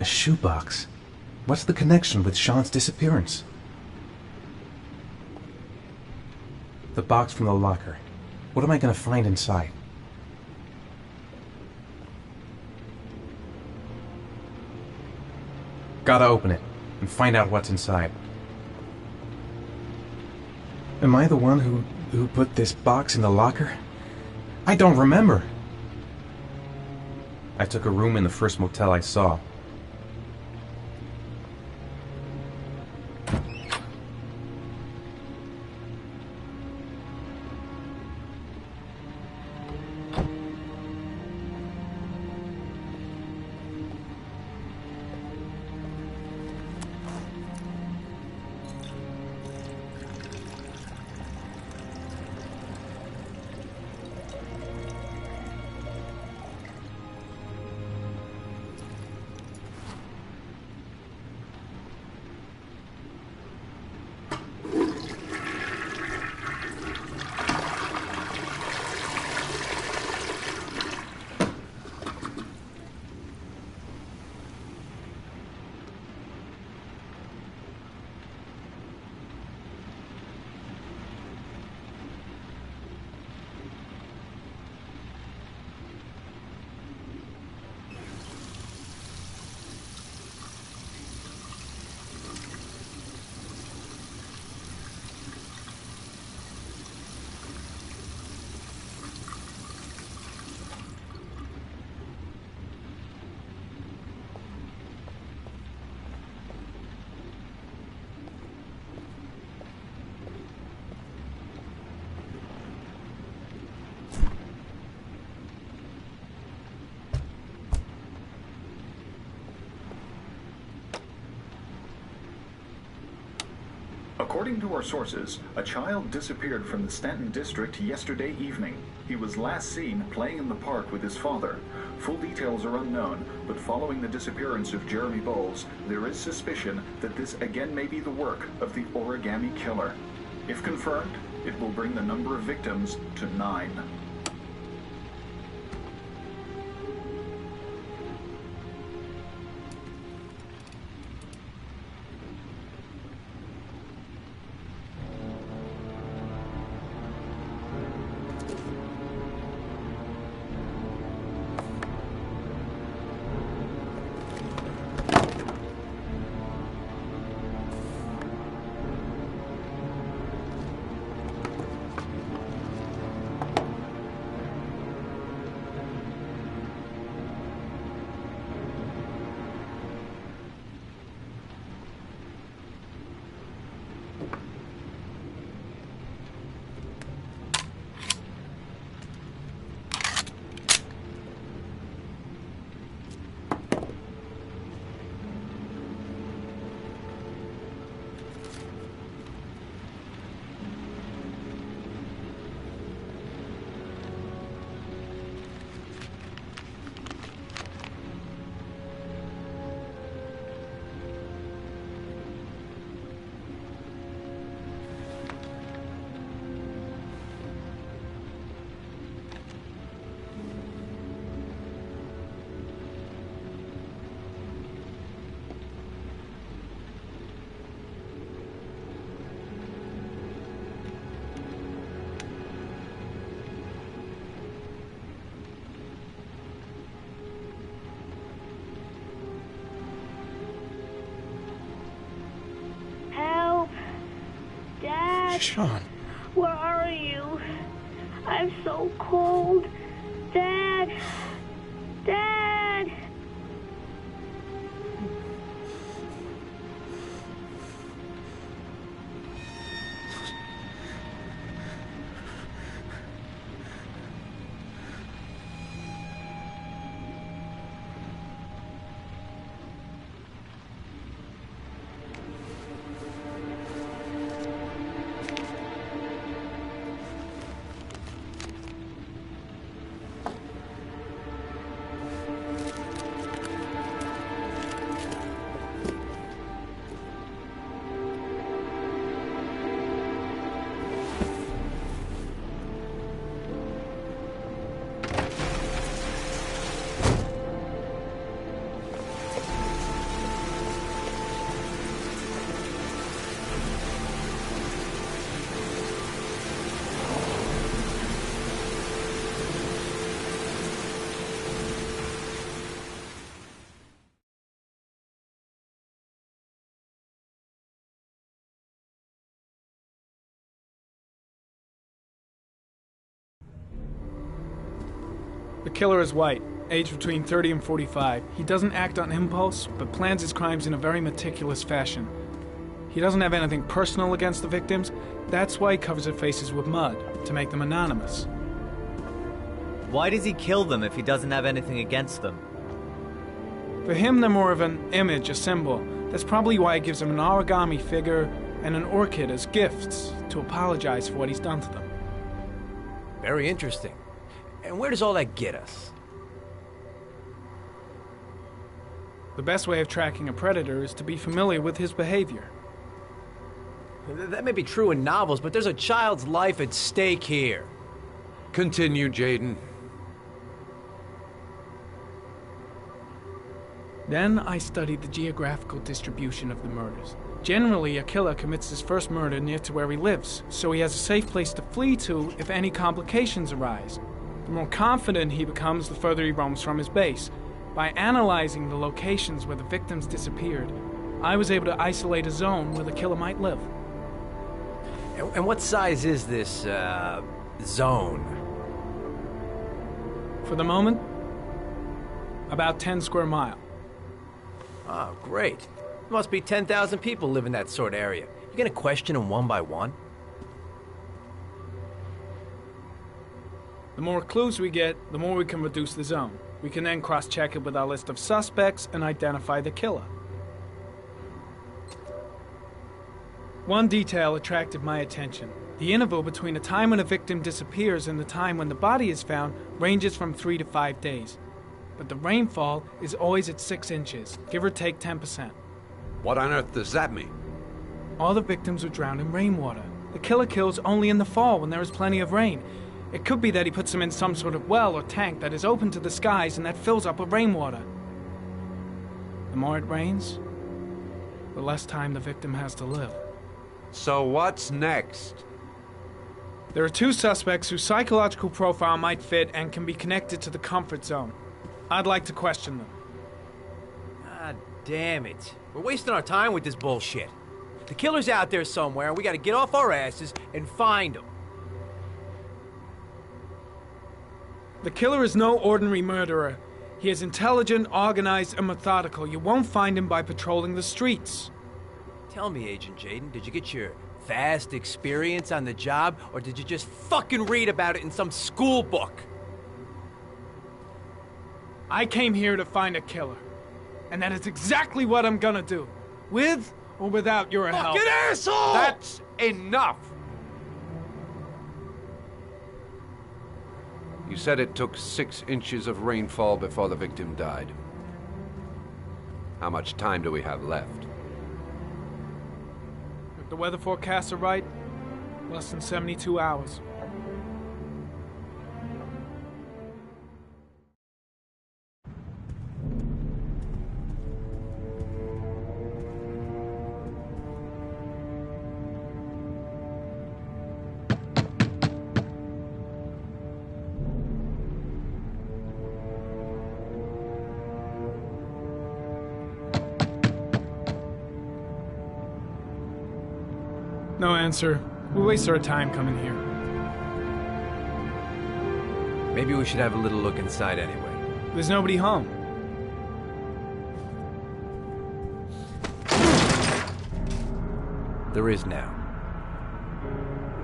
shoebox? What's the connection with Sean's disappearance? The box from the locker. What am I gonna find inside? Gotta open it and find out what's inside. Am I the one who put this box in the locker? I don't remember. I took a room in the first motel I saw. According to our sources, a child disappeared from the Stanton district yesterday evening. He was last seen playing in the park with his father. Full details are unknown, but following the disappearance of Jeremy Bowles, there is suspicion that this again may be the work of the Origami Killer. If confirmed, it will bring the number of victims to 9. Sean. Where are you? I'm so cold. Dad! Dad! The killer is white, aged between 30 and 45. He doesn't act on impulse, but plans his crimes in a very meticulous fashion. He doesn't have anything personal against the victims. That's why he covers their faces with mud, to make them anonymous. Why does he kill them if he doesn't have anything against them? For him, they're more of an image, a symbol. That's probably why he gives them an origami figure and an orchid as gifts to apologize for what he's done to them. Very interesting. And where does all that get us? The best way of tracking a predator is to be familiar with his behavior. That may be true in novels, but there's a child's life at stake here. Continue, Jayden. Then I studied the geographical distribution of the murders. Generally, a killer commits his first murder near to where he lives, so he has a safe place to flee to if any complications arise. The more confident he becomes, the further he roams from his base. By analyzing the locations where the victims disappeared, I was able to isolate a zone where the killer might live. And what size is this, zone? For the moment, about 10 square miles. Oh, great. There must be 10,000 people live in that sort of area. You gonna question them one by one? The more clues we get, the more we can reduce the zone. We can then cross-check it with our list of suspects and identify the killer. One detail attracted my attention. The interval between the time when a victim disappears and the time when the body is found ranges from 3 to 5 days. But the rainfall is always at 6 inches, give or take 10%. What on earth does that mean? All the victims were drowned in rainwater. The killer kills only in the fall when there is plenty of rain. It could be that he puts them in some sort of well or tank that is open to the skies and that fills up with rainwater. The more it rains, the less time the victim has to live. So what's next? There are 2 suspects whose psychological profile might fit and can be connected to the comfort zone. I'd like to question them. Ah, damn it. We're wasting our time with this bullshit. The killer's out there somewhere, and we gotta get off our asses and find him. The killer is no ordinary murderer. He is intelligent, organized, and methodical. You won't find him by patrolling the streets. Tell me, Agent Jayden, did you get your vast experience on the job, or did you just fucking read about it in some school book? I came here to find a killer. And that is exactly what I'm gonna do. With or without your help. Fucking asshole! That's enough! You said it took 6 inches of rainfall before the victim died. How much time do we have left? If the weather forecasts are right, less than 72 hours. No answer. We waste our time coming here. Maybe we should have a little look inside anyway. There's nobody home. There is now.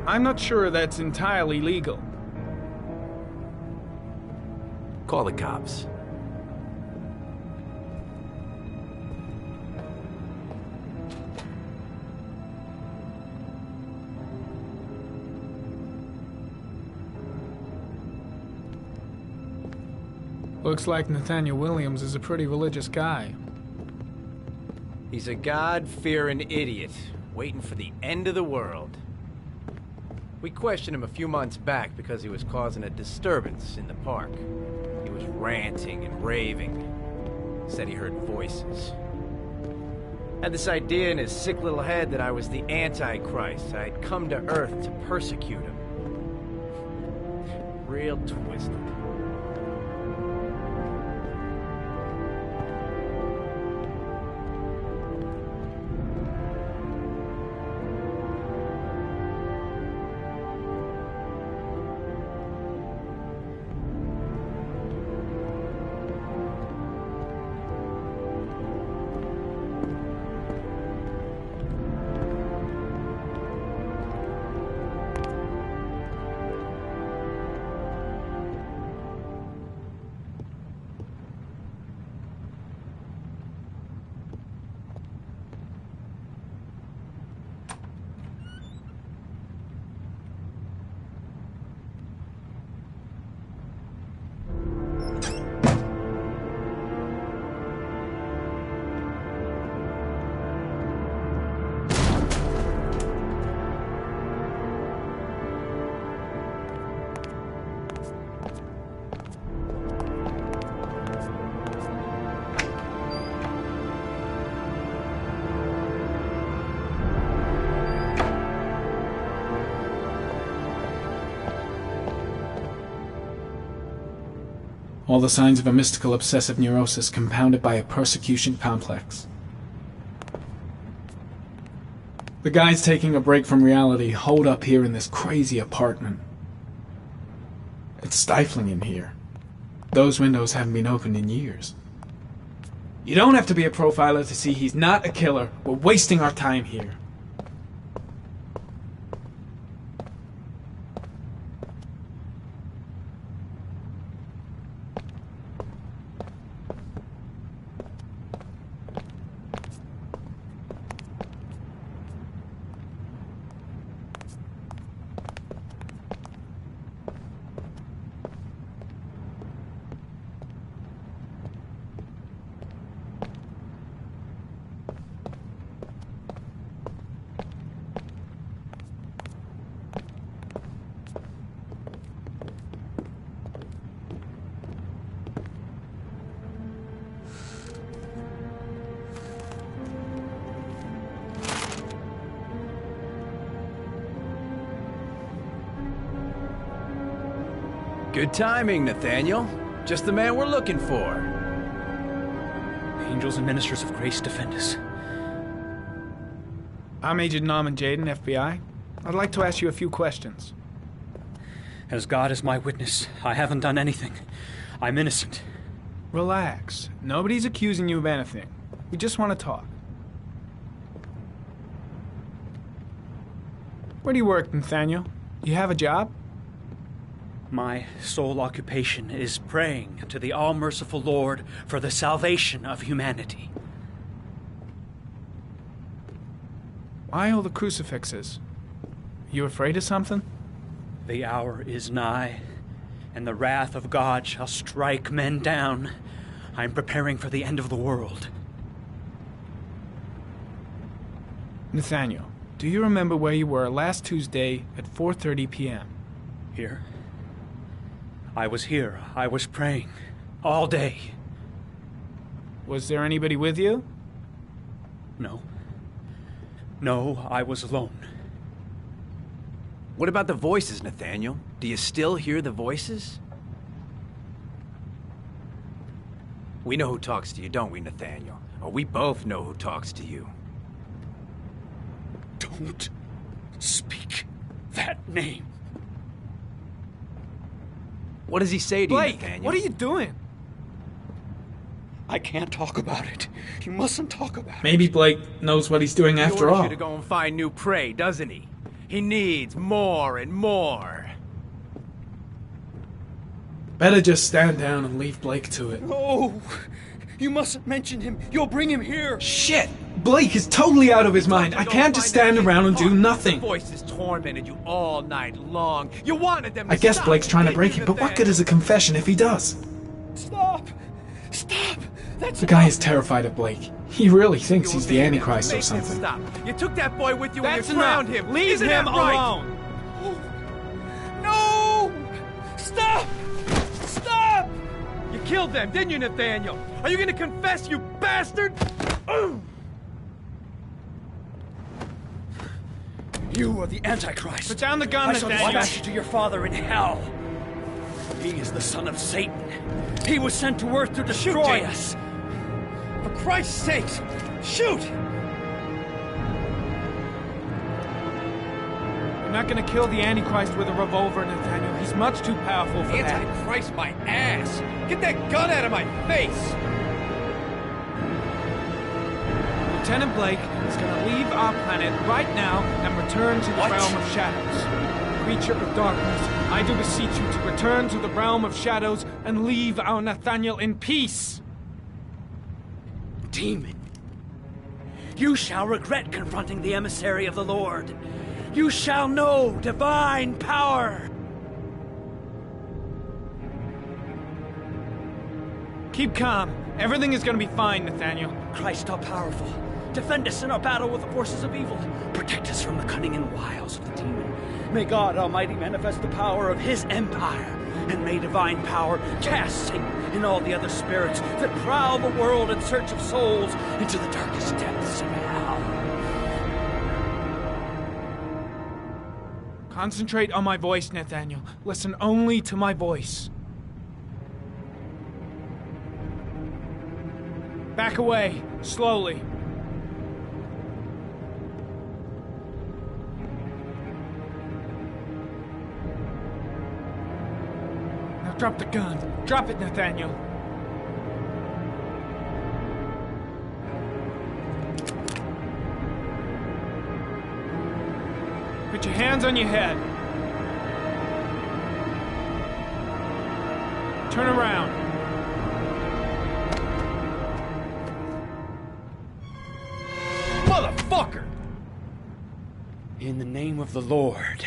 I'm not sure that's entirely legal. Call the cops. Looks like Nathaniel Williams is a pretty religious guy. He's a God-fearing idiot, waiting for the end of the world. We questioned him a few months back because he was causing a disturbance in the park. He was ranting and raving. Said he heard voices. Had this idea in his sick little head that I was the Antichrist. I'd come to Earth to persecute him. Real twisted. All the signs of a mystical obsessive neurosis compounded by a persecution complex. The guy's taking a break from reality, holed up here in this crazy apartment. It's stifling in here. Those windows haven't been opened in years. You don't have to be a profiler to see he's not a killer. We're wasting our time here. Good timing, Nathaniel. Just the man we're looking for. Angels and ministers of grace defend us. I'm Agent Norman Jayden, FBI. I'd like to ask you a few questions. As God is my witness, I haven't done anything. I'm innocent. Relax. Nobody's accusing you of anything. We just want to talk. Where do you work, Nathaniel? You have a job? My sole occupation is praying to the all-merciful Lord for the salvation of humanity. Why all the crucifixes? You afraid of something? The hour is nigh, and the wrath of God shall strike men down. I'm preparing for the end of the world. Nathaniel, do you remember where you were last Tuesday at 4:30 p.m.? Here? I was here. I was praying. All day. Was there anybody with you? No. No, I was alone. What about the voices, Nathaniel? Do you still hear the voices? We know who talks to you, don't we, Nathaniel? Or we both know who talks to you. Don't speak that name. What does he say to Blake, you, Nathaniel? what are you doing? I can't talk about it. You mustn't talk about it. Maybe Blake knows what he's doing after He orders all. you to go and find new prey, doesn't he? He needs more and more. Better just stand down and leave Blake to it. No! You mustn't mention him. You'll bring him here. Shit! Blake is totally out of his mind. I can't just stand around and do nothing. The voices tormented you all night long. You wanted them to I guess stop, Blake's trying to didn't break you, it, but what good Nathaniel? is a confession if he does? Stop! Stop! That's The guy is terrified of Blake. He really thinks You'll he's the need him. Antichrist or Make him something. Stop. You took that boy with you That's and you drowned enough. him. Leave Isn't him that right? alone. No! Stop! Stop! You killed them, didn't you, Nathaniel? Are you gonna confess, you bastard? You are the Antichrist. Put down the gun, I shall Nathaniel. dispatch you to your father in hell. He is the son of Satan. He was sent to earth to destroy us. For Christ's sake, shoot! You're not gonna kill the Antichrist with a revolver, Nathaniel. He's much too powerful for that. Antichrist, my ass! Get that gun out of my face! Lieutenant Blake is gonna leave our planet right now and return to the realm of shadows. Creature of darkness, I do beseech you to return to the realm of shadows and leave our Nathaniel in peace. Demon, you shall regret confronting the emissary of the Lord. You shall know divine power. Keep calm. Everything is gonna be fine, Nathaniel. Christ all powerful, defend us in our battle with the forces of evil. Protect us from the cunning and wiles of the demon. May God Almighty manifest the power of his empire, and may divine power cast Satan and all the other spirits that prowl the world in search of souls into the darkest depths of hell. Concentrate on my voice, Nathaniel. Listen only to my voice. Back away, slowly. Now drop the gun. Drop it, Nathaniel. Put your hands on your head. Turn around. Motherfucker! In the name of the Lord,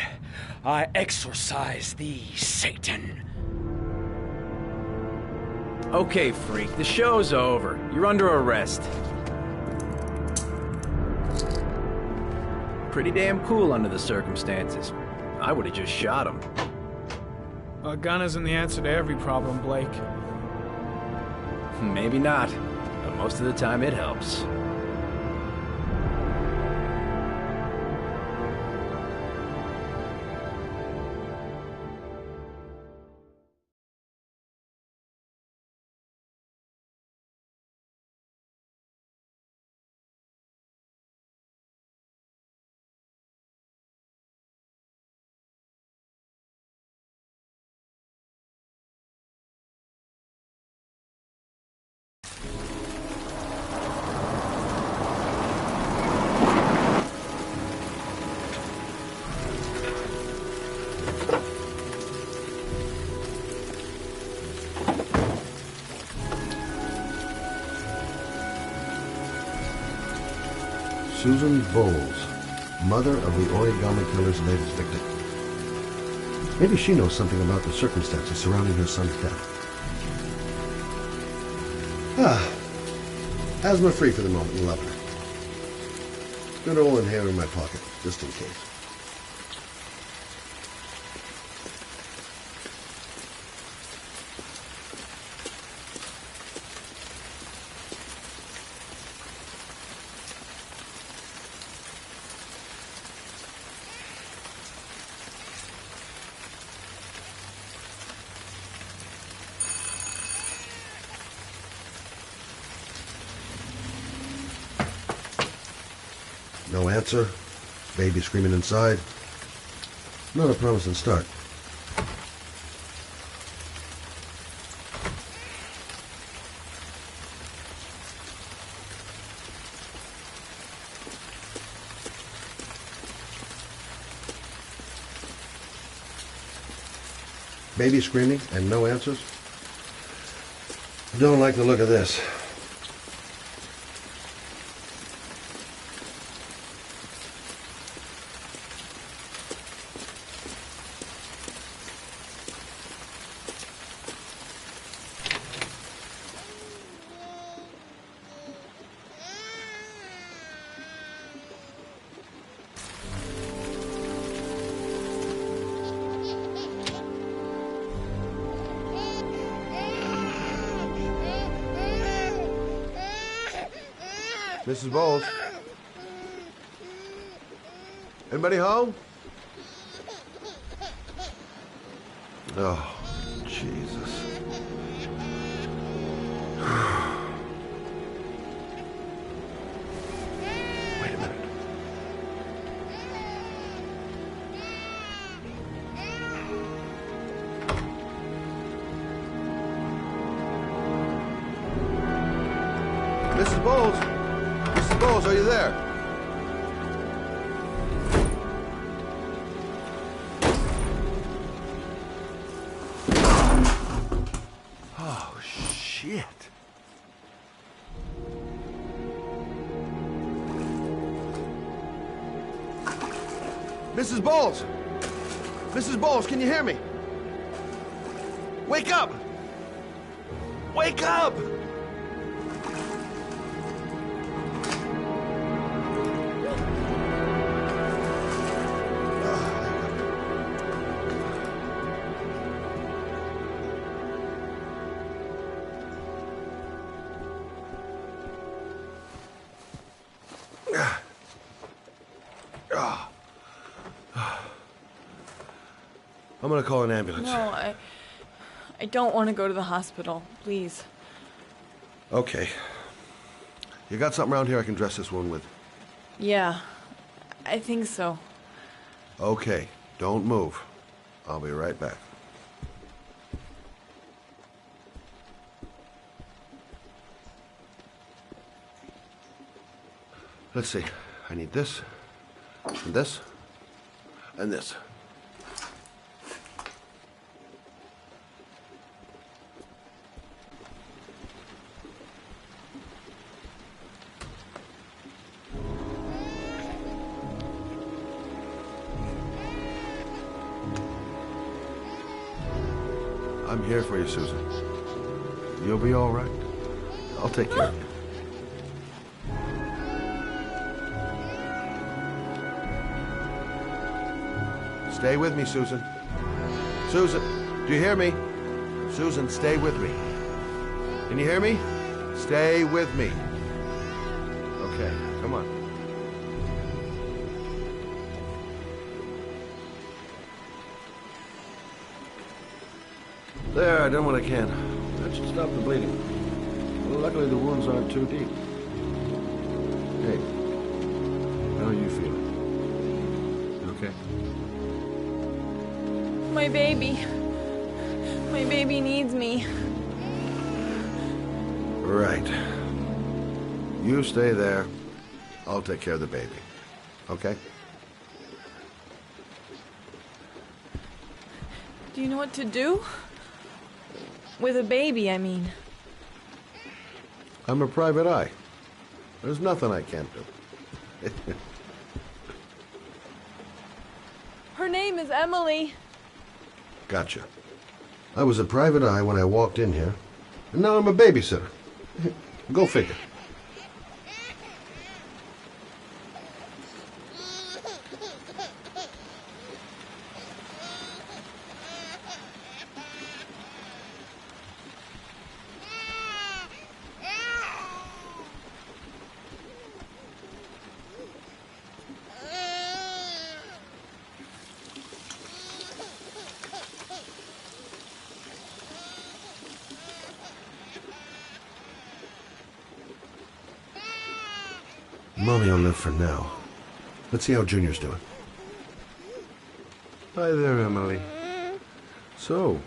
I exorcise thee, Satan. Okay, freak, the show's over. You're under arrest. Pretty damn cool under the circumstances. I would have just shot him. A gun isn't the answer to every problem, Blake. Maybe not, but most of the time it helps. Susan Bowles, mother of the Origami Killer's latest victim. Maybe she knows something about the circumstances surrounding her son's death. Asthma free for the moment, lovely. Good old inhaler in my pocket, just in case. No answer. Baby screaming inside. Not a promising start. Baby screaming and no answers? Don't like the look of this. Mrs. Bowles? Anybody home? Oh, Jesus. Wait a minute. Mrs. Bowles? Mrs. Bowles, are you there? Oh, shit. Mrs. Bowles! Mrs. Bowles, can you hear me? Wake up! Wake up! I'm gonna call an ambulance. No, I don't want to go to the hospital. Please. Okay. You got something around here I can dress this wound with? Yeah, I think so. Okay, don't move. I'll be right back. Let's see. I need this, and this, and this. I'm here for you, Susan. You'll be all right. I'll take care of you. Stay with me, Susan. Susan, do you hear me? Susan, stay with me. Can you hear me? Stay with me. Okay, come on. There, I done what I can. That should stop the bleeding. Well, luckily the wounds aren't too deep. Hey, how are you feeling? You okay? My baby. My baby needs me. Right. You stay there. I'll take care of the baby. Okay? Do you know what to do? With a baby, I mean. I'm a private eye. There's nothing I can't do. Her name is Emily. Gotcha. I was a private eye when I walked in here, and now I'm a babysitter. Go figure. Mommy will live for now. Let's see how Junior's doing. Hi there, Emily. So,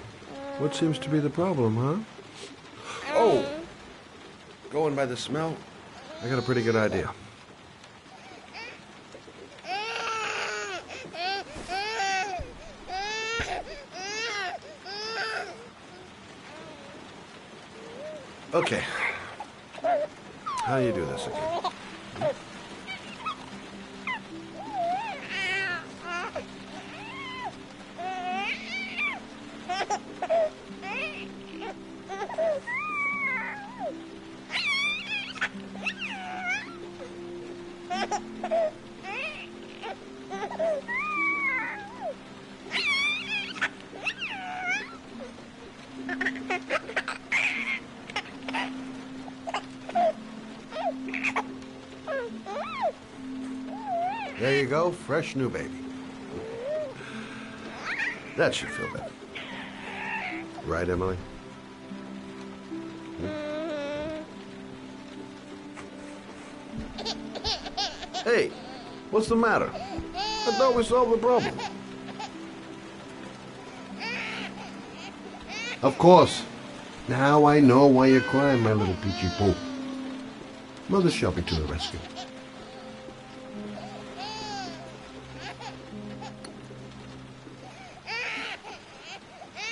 what seems to be the problem, huh? Oh! Going by the smell, I got a pretty good idea. Okay. How do you do this again? There you go, fresh new baby. That should feel better. Right, Emily? Hey, what's the matter? I thought we solved the problem. Of course. Now I know why you're crying, my little peachy poo. Mother's shopping to the rescue.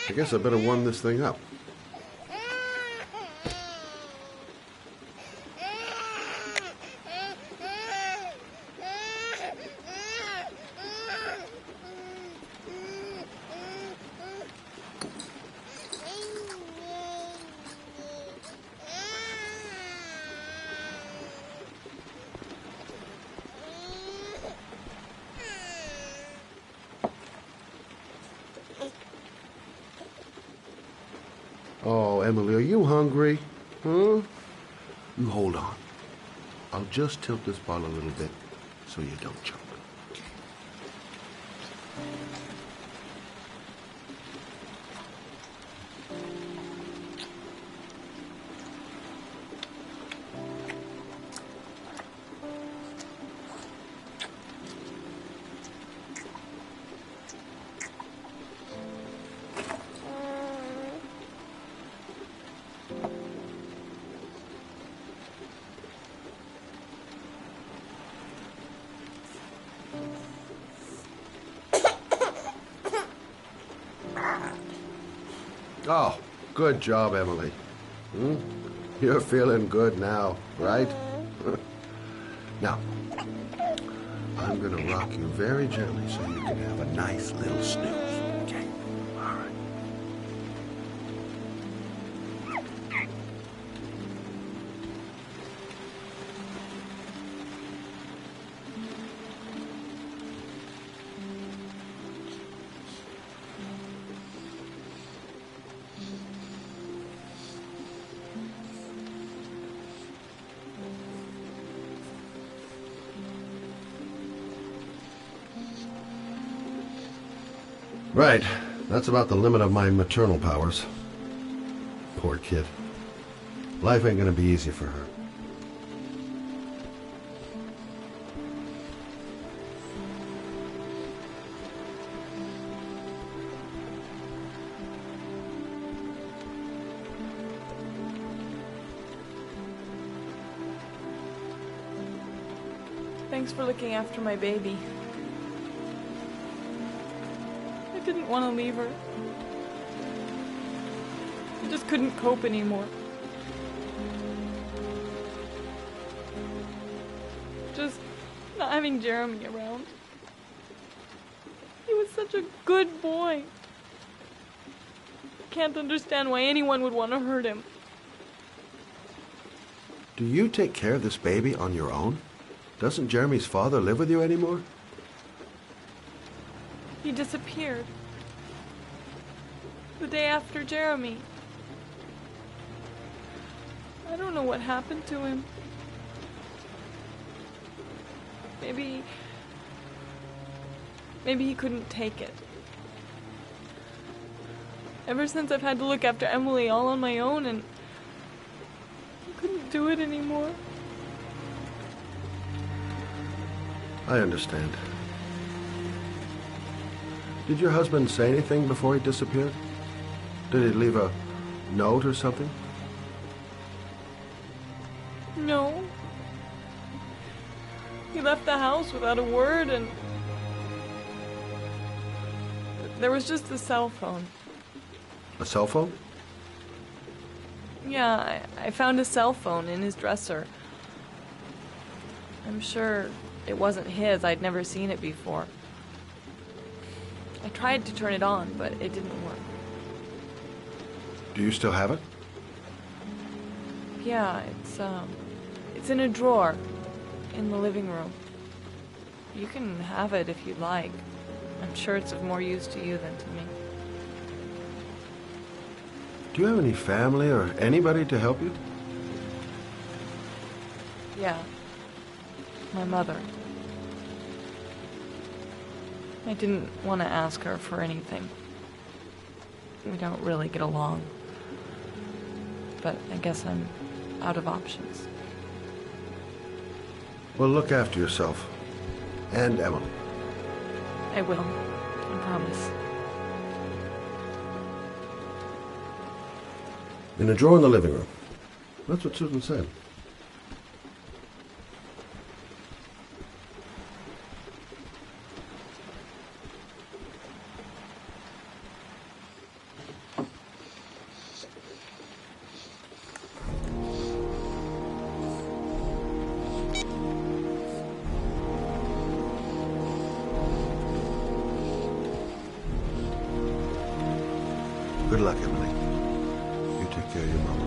I guess I better warm this thing up. Oh, Emily, are you hungry? Huh? You hold on. I'll just tilt this bottle a little bit so you don't choke. Oh, good job, Emily. You're feeling good now, right? Now, I'm gonna rock you very gently so you can have a nice little snooze, okay? All right. Right. That's about the limit of my maternal powers. Poor kid. Life ain't gonna be easy for her. Thanks for looking after my baby. I didn't want to leave her. I just couldn't cope anymore. Just not having Jeremy around. He was such a good boy. I can't understand why anyone would want to hurt him. Do you take care of this baby on your own? Doesn't Jeremy's father live with you anymore? He disappeared. The day after Jeremy. I don't know what happened to him. Maybe he couldn't take it. Ever since I've had to look after Emily all on my own, and I couldn't do it anymore. I understand. Did your husband say anything before he disappeared? Did he leave a note or something? No. He left the house without a word, and there was just a cell phone. A cell phone? Yeah, I found a cell phone in his dresser. I'm sure it wasn't his. I'd never seen it before. I tried to turn it on, but it didn't work. Do you still have it? Yeah, it's in a drawer in the living room. You can have it if you'd like. I'm sure it's of more use to you than to me. Do you have any family or anybody to help you? Yeah. My mother. I didn't want to ask her for anything. We don't really get along. But I guess I'm out of options. Well, look after yourself. And Emily. I will. I promise. In a drawer in the living room. That's what Susan said. Good luck, Emily. You take care of your mama.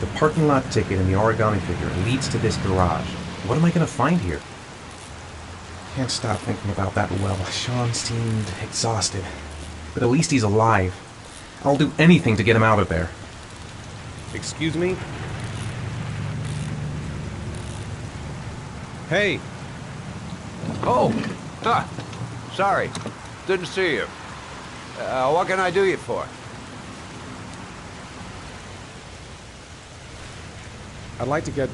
The parking lot ticket and the origami figure leads to this garage. What am I gonna find here? Can't stop thinking about that well. Sean seemed exhausted. But at least he's alive. I'll do anything to get him out of there. Excuse me? Hey! Oh! Huh. Sorry. Didn't see you. What can I do you for? I'd like to get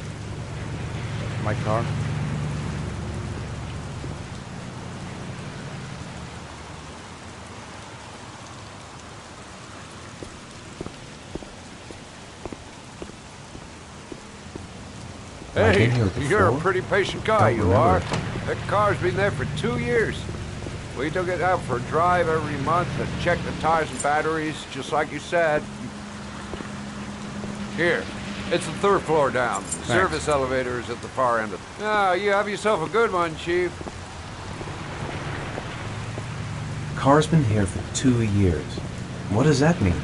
my car. Hey, you're a pretty patient guy, you are. That car's been there for 2 years. We took it out for a drive every month and checked the tires and batteries, just like you said. Here, it's the 3rd floor down. The service elevator is at the far end of it. Ah, you have yourself a good one, Chief. Car's been here for 2 years. What does that mean?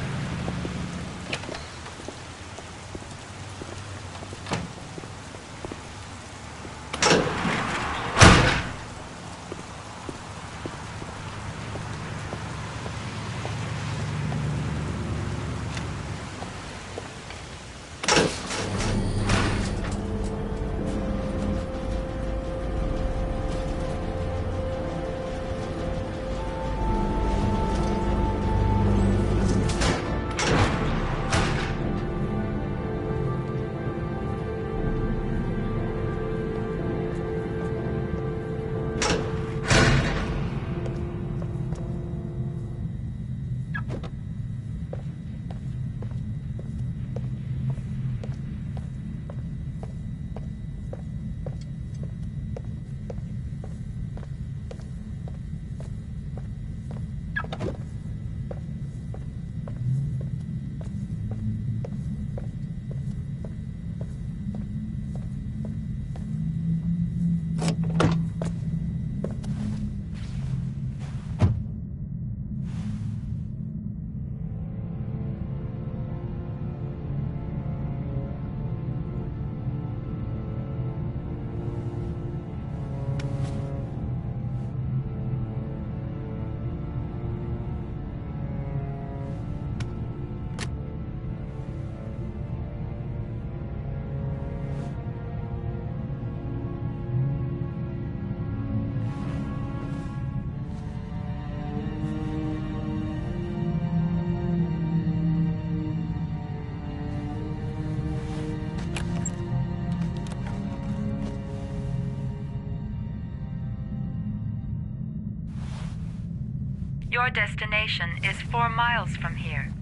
Your destination is 4 miles from here.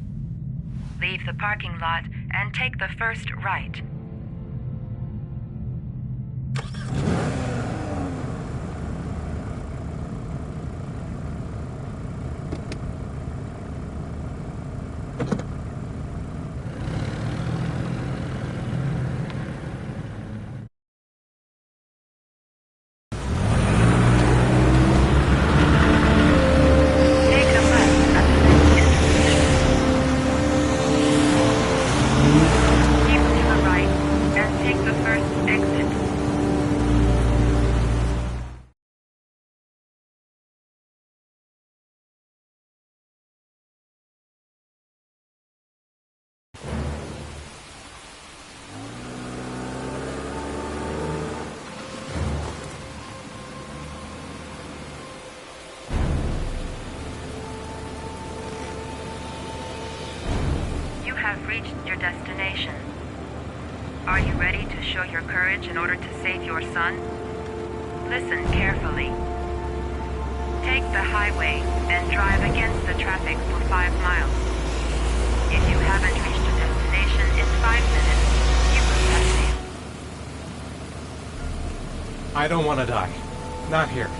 Leave the parking lot and take the first right. Have reached your destination. Are you ready to show your courage in order to save your son? Listen carefully. Take the highway and drive against the traffic for 5 miles. If you haven't reached your destination in 5 minutes, you will have failed. I don't want to die. Not here.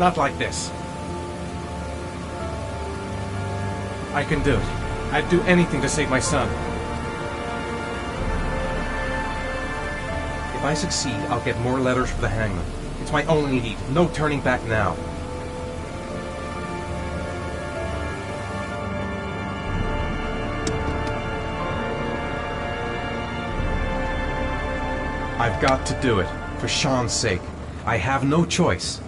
Not like this. I can do it. I'd do anything to save my son. If I succeed, I'll get more letters for the hangman. It's my only need. No turning back now. I've got to do it. For Sean's sake. I have no choice.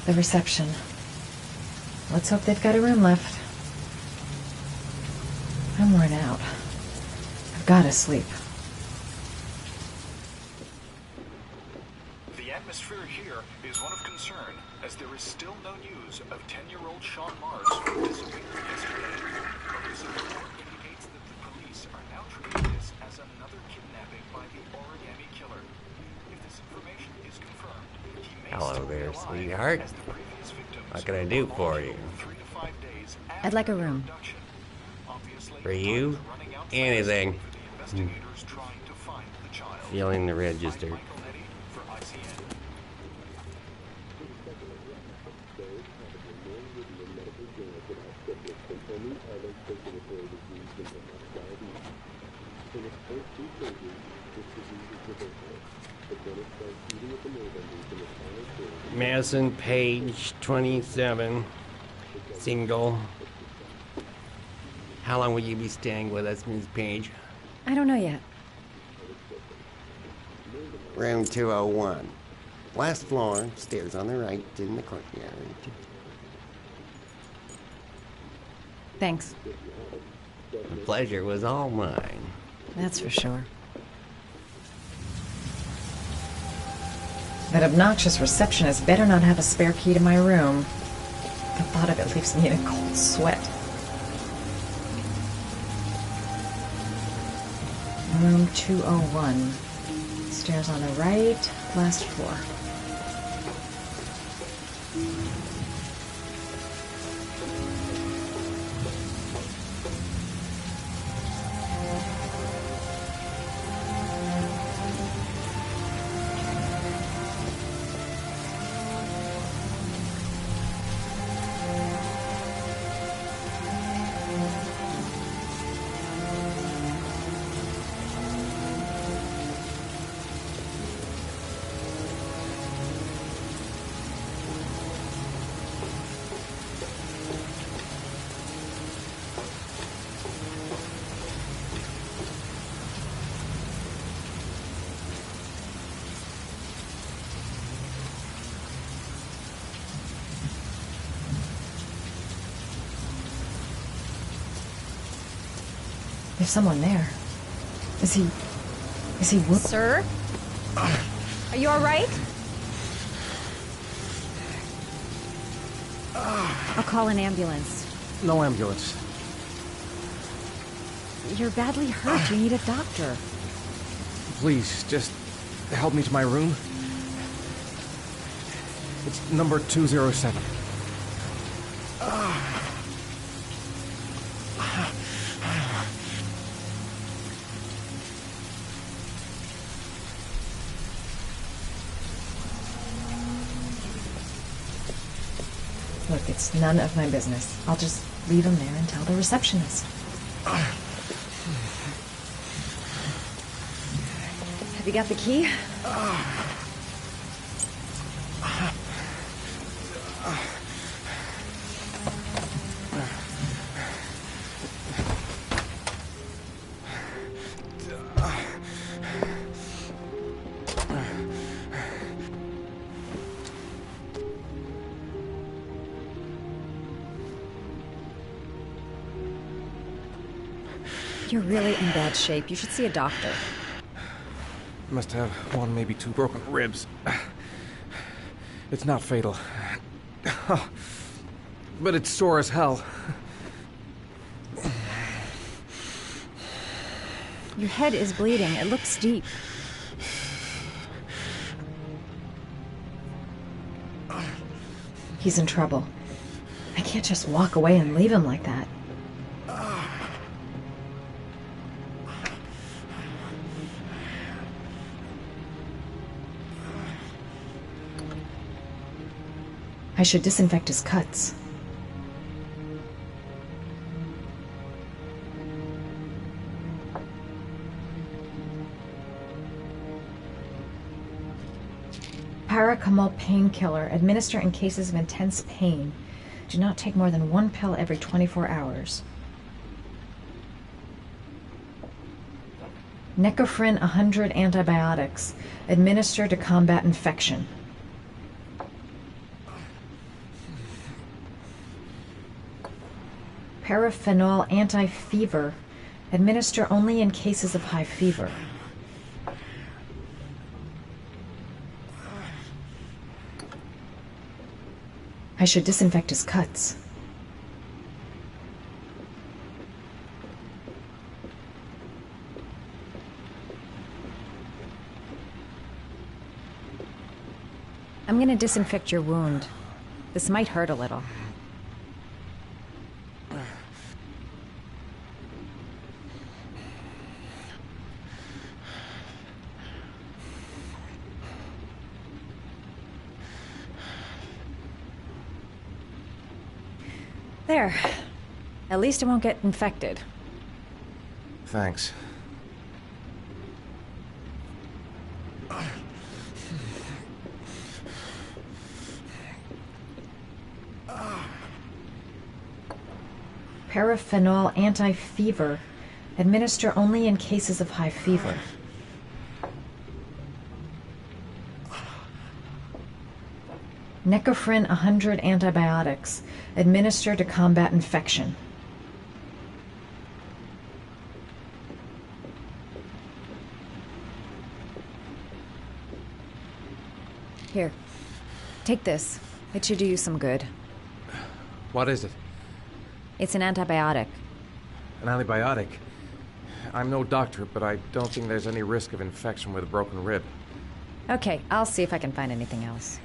The reception. Let's hope they've got a room left. I'm worn out. I've gotta sleep. The atmosphere here is one of concern, as there is still no news of 10-year-old Sean Mars who disappeared yesterday. A recent report indicates that the police are now treating this as another kidnapping by the Origami Killer. If this information is confirmed, he may Hello still be there, alive, sweetheart. as the previous victims What can I do for you? 3 to 5 days I'd like a room. Obviously, For you? time is running out Anything. for the investigators trying to find the child. Feeling the register. Michael Eddy for ICN. Madison Page, 27, single. How long will you be staying with us, Ms. Page? I don't know yet. Room 201. Last floor, stairs on the right, in the courtyard. Thanks. The pleasure was all mine. That's for sure. That obnoxious receptionist better not have a spare key to my room. The thought of it leaves me in a cold sweat. Room 201. Stairs on the right, last floor. There's someone there. Is he whoop? Sir? Are you all right? I'll call an ambulance. No ambulance. You're badly hurt. You need a doctor. Please, just help me to my room. It's number 207. Look, it's none of my business. I'll just leave him there and tell the receptionist. Have you got the key? You're really in bad shape. You should see a doctor. Must have one, maybe two broken ribs. It's not fatal. But it's sore as hell. Your head is bleeding. It looks deep. He's in trouble. I can't just walk away and leave him like that. I should disinfect his cuts. Paracetamol painkiller. Administer in cases of intense pain. Do not take more than 1 pill every 24 hours. Necophren 100 antibiotics. Administer to combat infection. Paraphenol anti-fever. Administer only in cases of high fever. I should disinfect his cuts. I'm gonna disinfect your wound. This might hurt a little. There. At least it won't get infected. Thanks. Paraphenol anti-fever. Administer only in cases of high fever. Necophren 100 antibiotics. Administer to combat infection. Here. Take this. It should do you some good. What is it? It's an antibiotic. An antibiotic? I'm no doctor, but I don't think there's any risk of infection with a broken rib. Okay, I'll see if I can find anything else.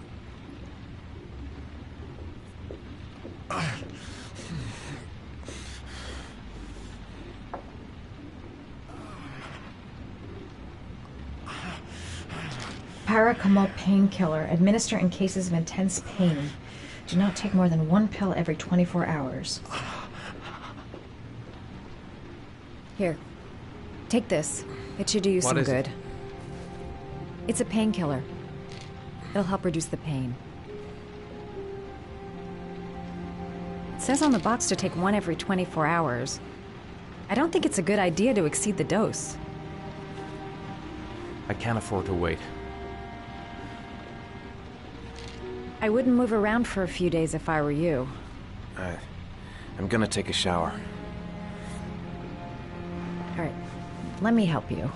Paracetamol painkiller. Administer in cases of intense pain. Do not take more than 1 pill every 24 hours. Here. Take this. It should do you some good. It's a painkiller. It'll help reduce the pain. It says on the box to take 1 every 24 hours. I don't think it's a good idea to exceed the dose. I can't afford to wait. I wouldn't move around for a few days if I were you. I'm gonna take a shower. All right, let me help you.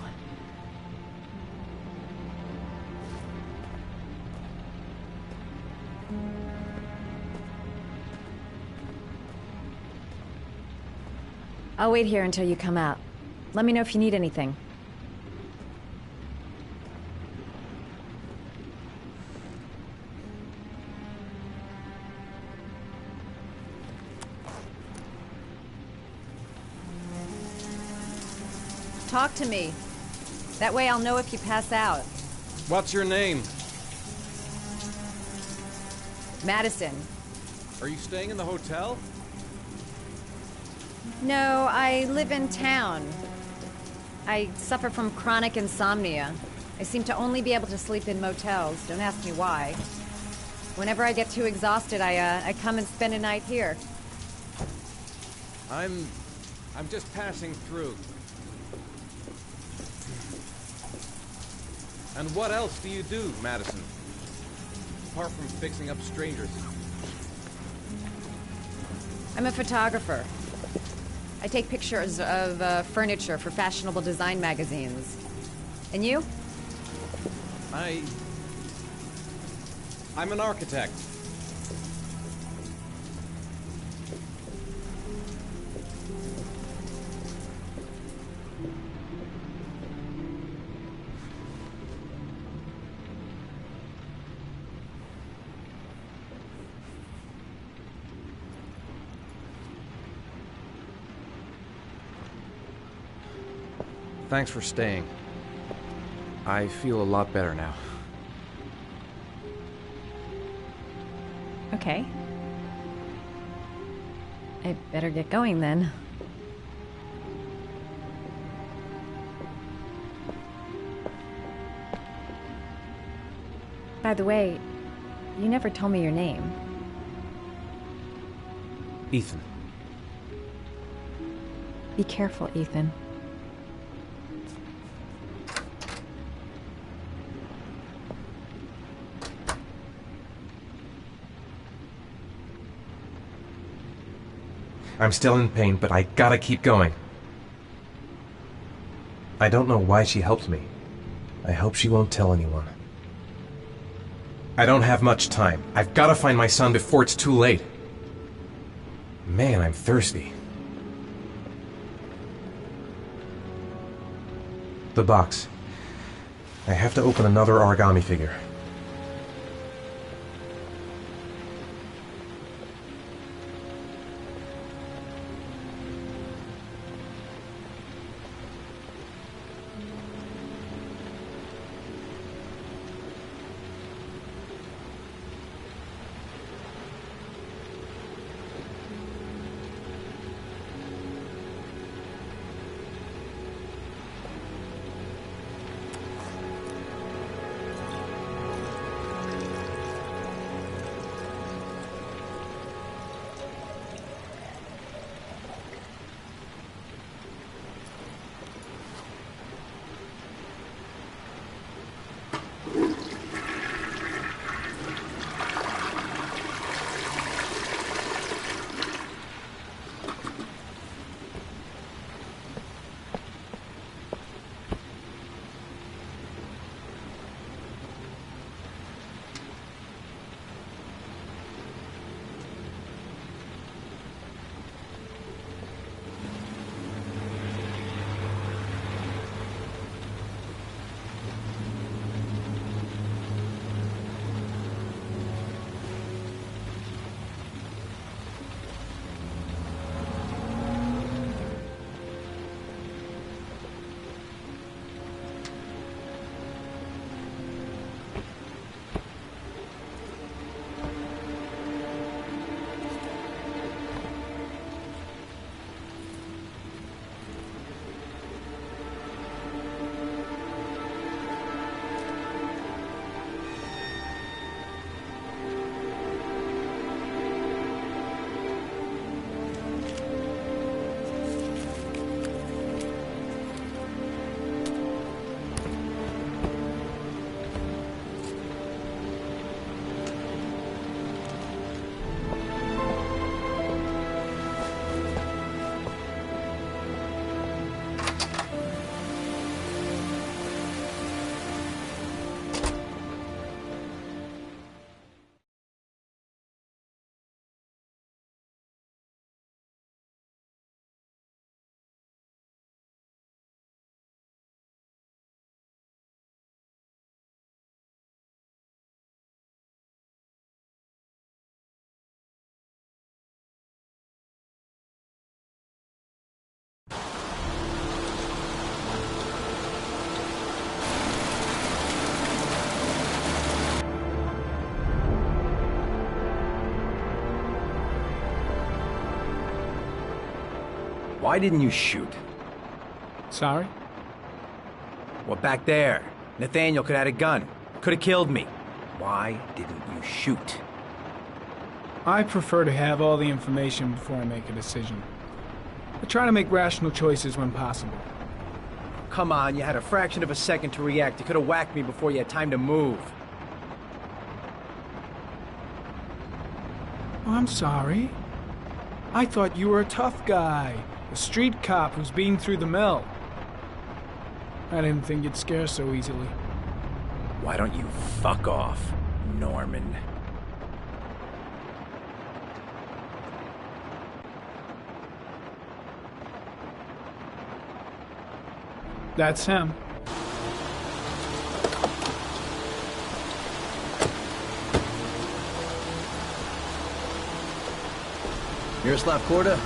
I'll wait here until you come out. Let me know if you need anything. Talk to me. That way I'll know if you pass out. What's your name? Madison. Are you staying in the hotel? No, I live in town. I suffer from chronic insomnia. I seem to only be able to sleep in motels. Don't ask me why. Whenever I get too exhausted, I come and spend a night here. I'm just passing through. And what else do you do, Madison? Apart from fixing up strangers. I'm a photographer. I take pictures of furniture for fashionable design magazines. And you? I'm an architect. Thanks for staying. I feel a lot better now. Okay. I better get going then. By the way, you never told me your name. Ethan. Be careful, Ethan. I'm still in pain, but I gotta keep going. I don't know why she helped me. I hope she won't tell anyone. I don't have much time. I've gotta find my son before it's too late. Man, I'm thirsty. The box. I have to open another origami figure. Why didn't you shoot? Sorry? Well, back there. Nathaniel could have had a gun. Could have killed me. Why didn't you shoot? I prefer to have all the information before I make a decision. I try to make rational choices when possible. Come on, you had a fraction of a second to react. You could have whacked me before you had time to move. Oh, I'm sorry. I thought you were a tough guy. A street cop who's been through the mill. I didn't think you'd scare so easily. Why don't you fuck off, Norman? That's him. Miroslav Korda?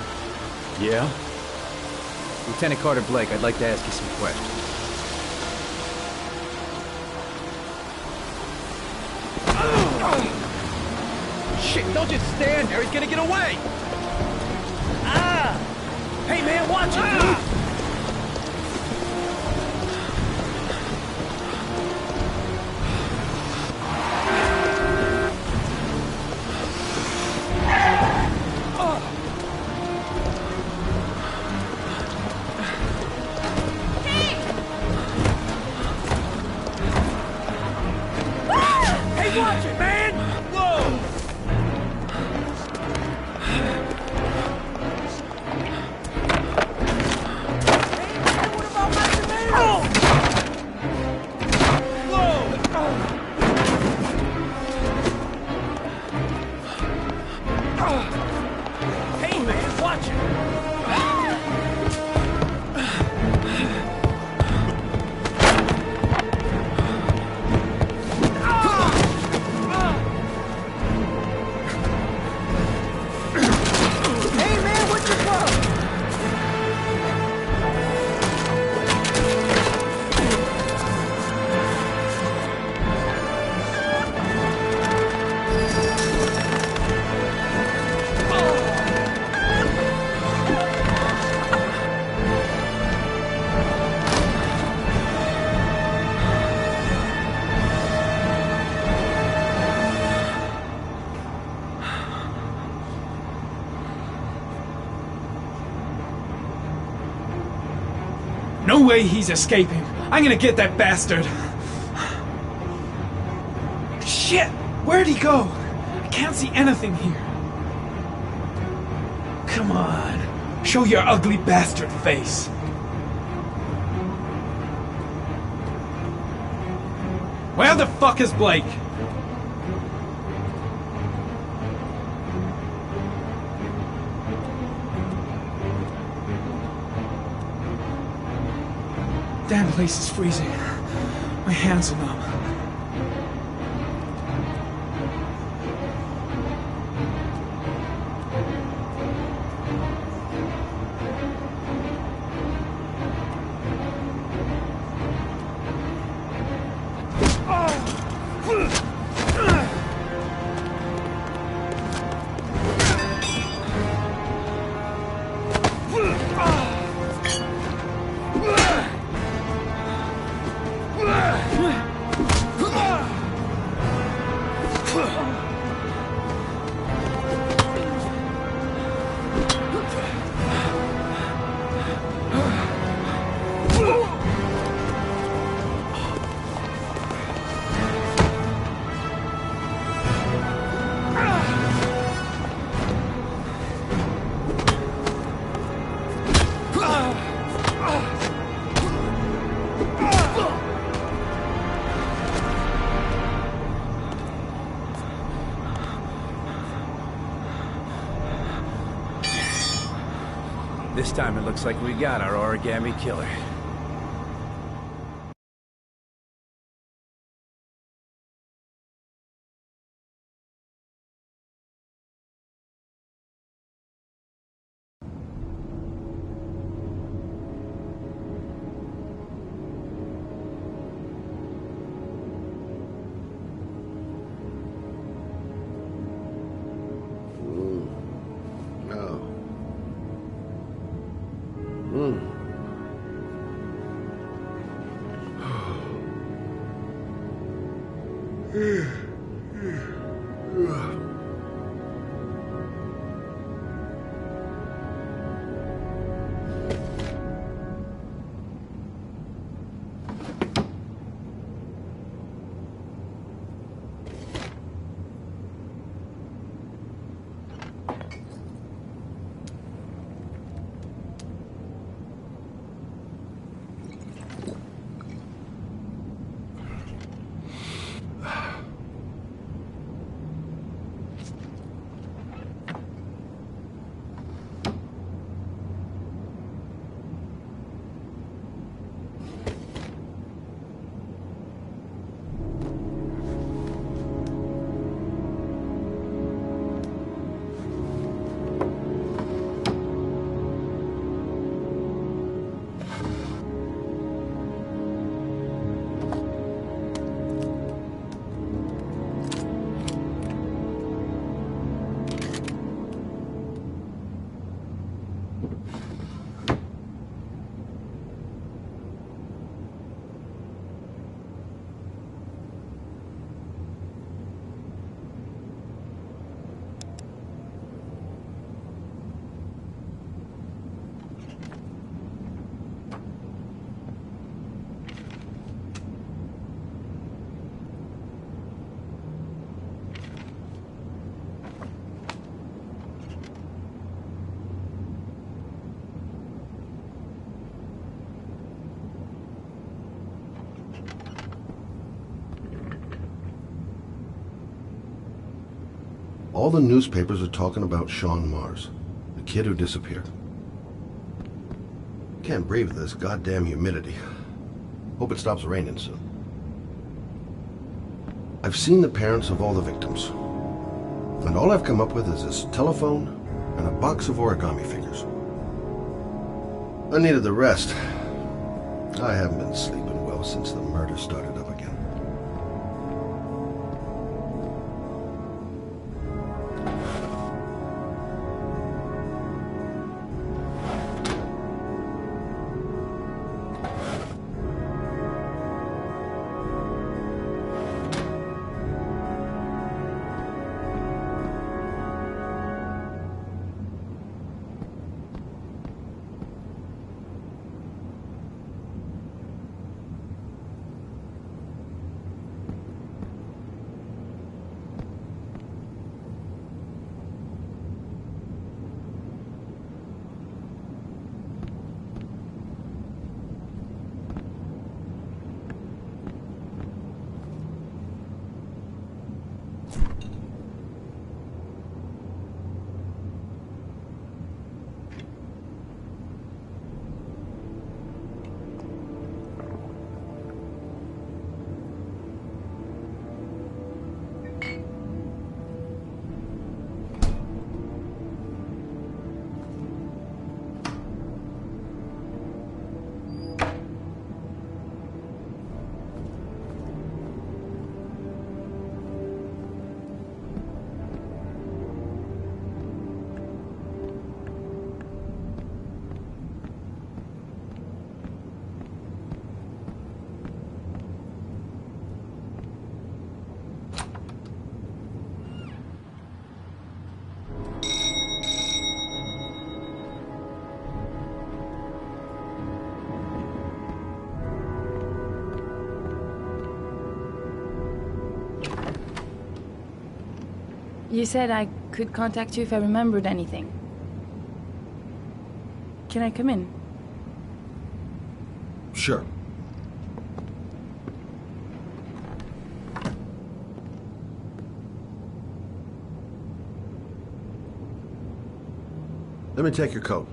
Yeah? Lieutenant Carter Blake, I'd like to ask you some questions. Shit, don't just stand there. He's gonna get away. Ah! Hey, man, watch it, dude. Watch it, man! Whoa! way he's escaping. I'm gonna get that bastard. Shit! Where'd he go? I can't see anything here. Come on. Show your ugly bastard face. Where the fuck is Blake? Damn place is freezing. My hands are numb. This time it looks like we got our origami killer. All the newspapers are talking about Shaun Mars, the kid who disappeared. Can't breathe with this goddamn humidity. Hope it stops raining soon. I've seen the parents of all the victims, and all I've come up with is this telephone and a box of origami figures. I needed the rest. I haven't been sleeping well since the murder started up again. You said I could contact you if I remembered anything. Can I come in? Sure. Let me take your coat.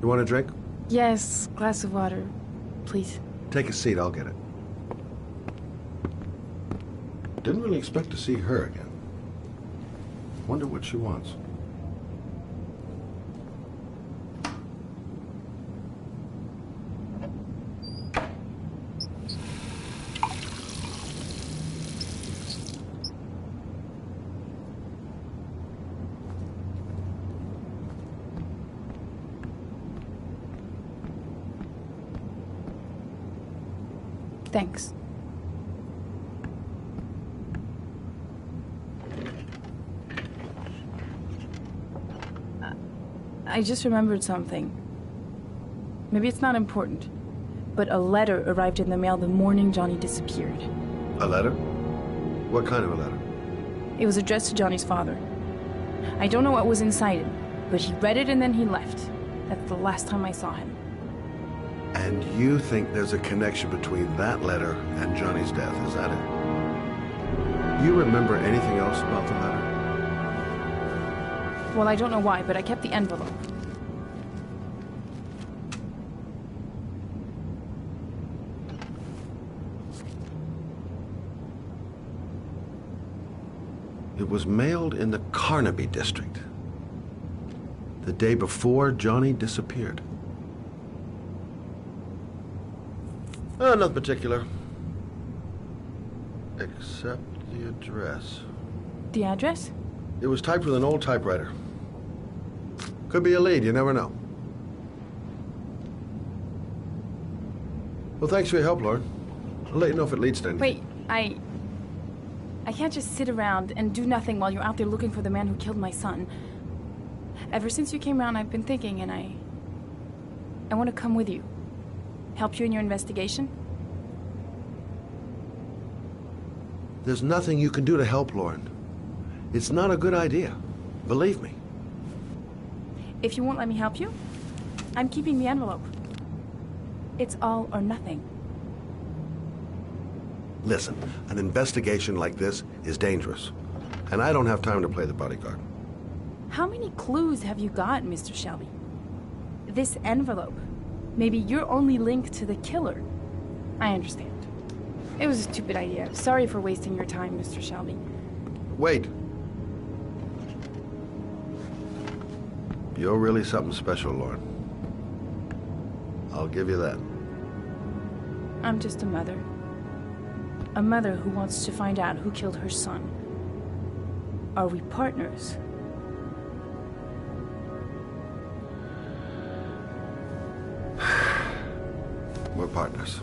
You want a drink? Yes, glass of water, please. Take a seat, I'll get it. Didn't really expect to see her again. Wonder what she wants. Thanks. I just remembered something. Maybe it's not important, but a letter arrived in the mail the morning Johnny disappeared. A letter? What kind of a letter? It was addressed to Johnny's father. I don't know what was inside it, but he read it and then he left. That's the last time I saw him. And you think there's a connection between that letter and Johnny's death, is that it? You remember anything else about the letter? Well, I don't know why, but I kept the envelope. It was mailed in the Carnaby district, the day before Johnny disappeared. Nothing particular. Except the address. The address? It was typed with an old typewriter. Could be a lead, you never know. Well, thanks for your help, Lauren. I'll let you know if it leads to anything. Wait, I can't just sit around and do nothing while you're out there looking for the man who killed my son. Ever since you came around, I've been thinking, and I want to come with you. Help you in your investigation? There's nothing you can do to help, Lauren. It's not a good idea. Believe me. If you won't let me help you, I'm keeping the envelope. It's all or nothing. Listen, an investigation like this is dangerous. And I don't have time to play the bodyguard. How many clues have you got, Mr. Shelby? This envelope. Maybe your only link to the killer. I understand. It was a stupid idea. Sorry for wasting your time, Mr. Shelby. Wait. You're really something special, Lauren. I'll give you that. I'm just a mother. A mother who wants to find out who killed her son. Are we partners? We're partners.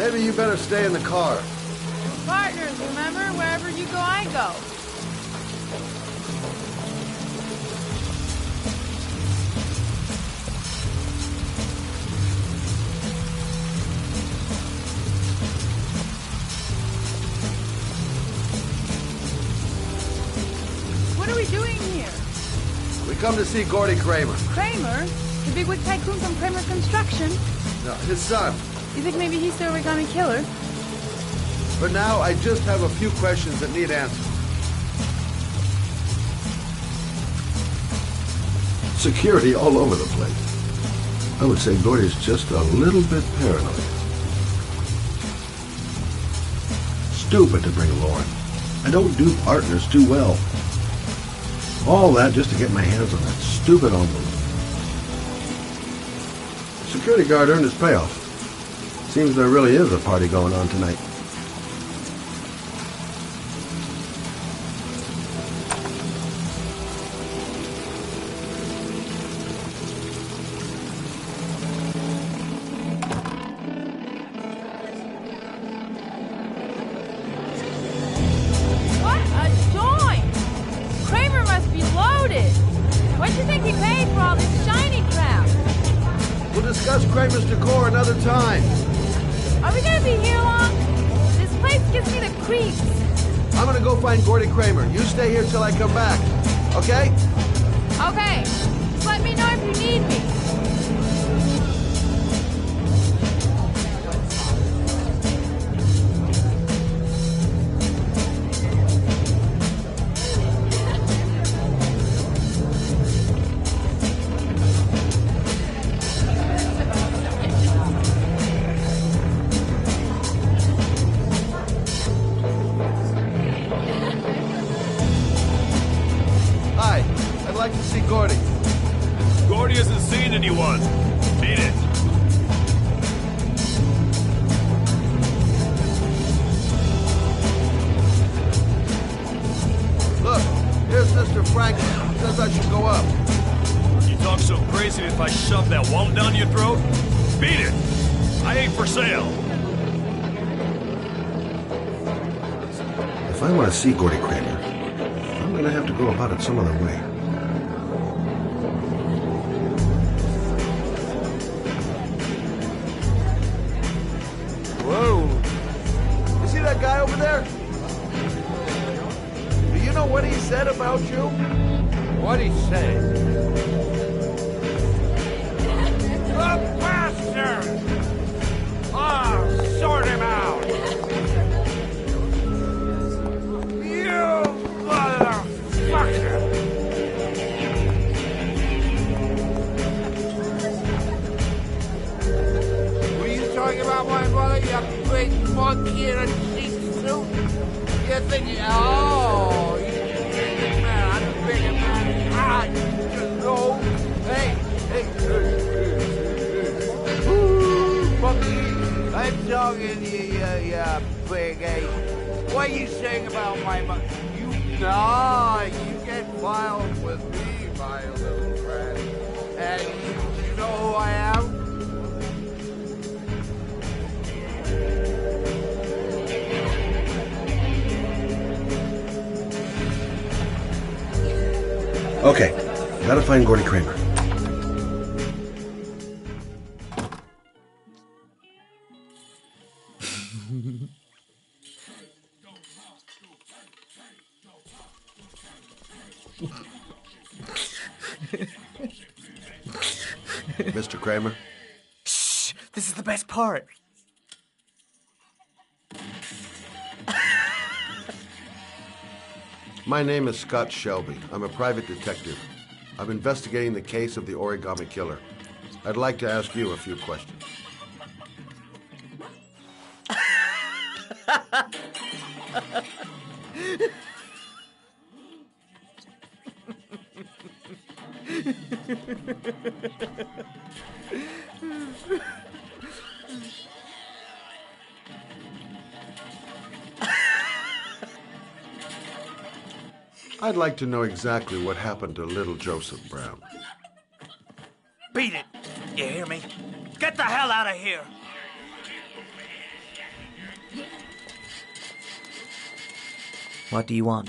Maybe you better stay in the car. Partners, remember? Wherever you go, I go. What are we doing here? We come to see Gordy Kramer. Kramer? The bigwig tycoon from Kramer Construction? No, his son. You think maybe he's the origami killer? For now, I just have a few questions that need answers. Security all over the place. I would say Gordy's just a little bit paranoid. Stupid to bring Lauren. I don't do partners too well. All that just to get my hands on that stupid envelope. Security guard earned his payoff. Seems there really is a party going on tonight. What a joint! Kramer must be loaded. What'd you think he paid for all this shiny crap? We'll discuss Kramer's decor another time. Are we gonna be here long? This place gives me the creeps. I'm gonna go find Gordy Kramer. You stay here till I come back. Okay? Okay. Just let me know if you need me. Hi. I'd like to see Gordy. Gordy hasn't seen anyone. Beat it. Look, here's Mr. Franklin. Says I should go up. You talk so crazy if I shove that wallet down your throat? Beat it. I ain't for sale. If I want to see Gordy Kramer, I'm gonna have to go about it some other way. Whoa! You see that guy over there? Do you know what he said about you? What'd he say? The bastard! I'll sort him out! You motherfucker! Were you talking about my brother, you big monkey in a cheap suit? You're thinking, oh, you big man, I'm a big man. Ah, you know. Hey, Ooh, monkey, I'm talking to you, you big ape. What are you saying about my mother? You get wild with me, my little friend. And you know who I am? Okay, gotta find Gordy Kramer. Mr. Kramer? Shh! This is the best part. My name is Scott Shelby. I'm a private detective. I'm investigating the case of the origami killer. I'd like to ask you a few questions. I'd like to know exactly what happened to little Joseph Brown. Beat it! You hear me? Get the hell out of here! What do you want?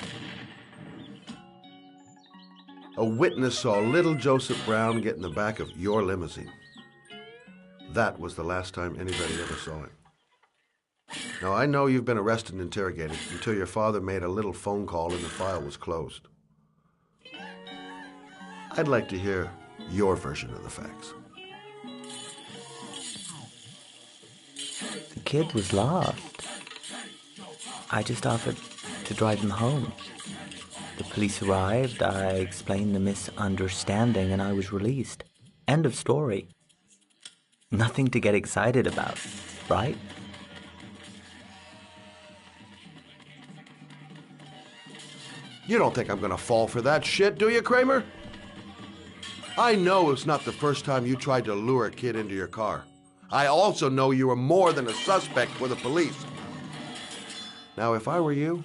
A witness saw little Joseph Brown get in the back of your limousine. That was the last time anybody ever saw him. Now, I know you've been arrested and interrogated until your father made a little phone call and the file was closed. I'd like to hear your version of the facts. The kid was lost. I just offered to drive him home. The police arrived, I explained the misunderstanding, and I was released. End of story. Nothing to get excited about, right? You don't think I'm gonna fall for that shit, do you, Kramer? I know it's not the first time you tried to lure a kid into your car. I also know you were more than a suspect with the police. Now, if I were you,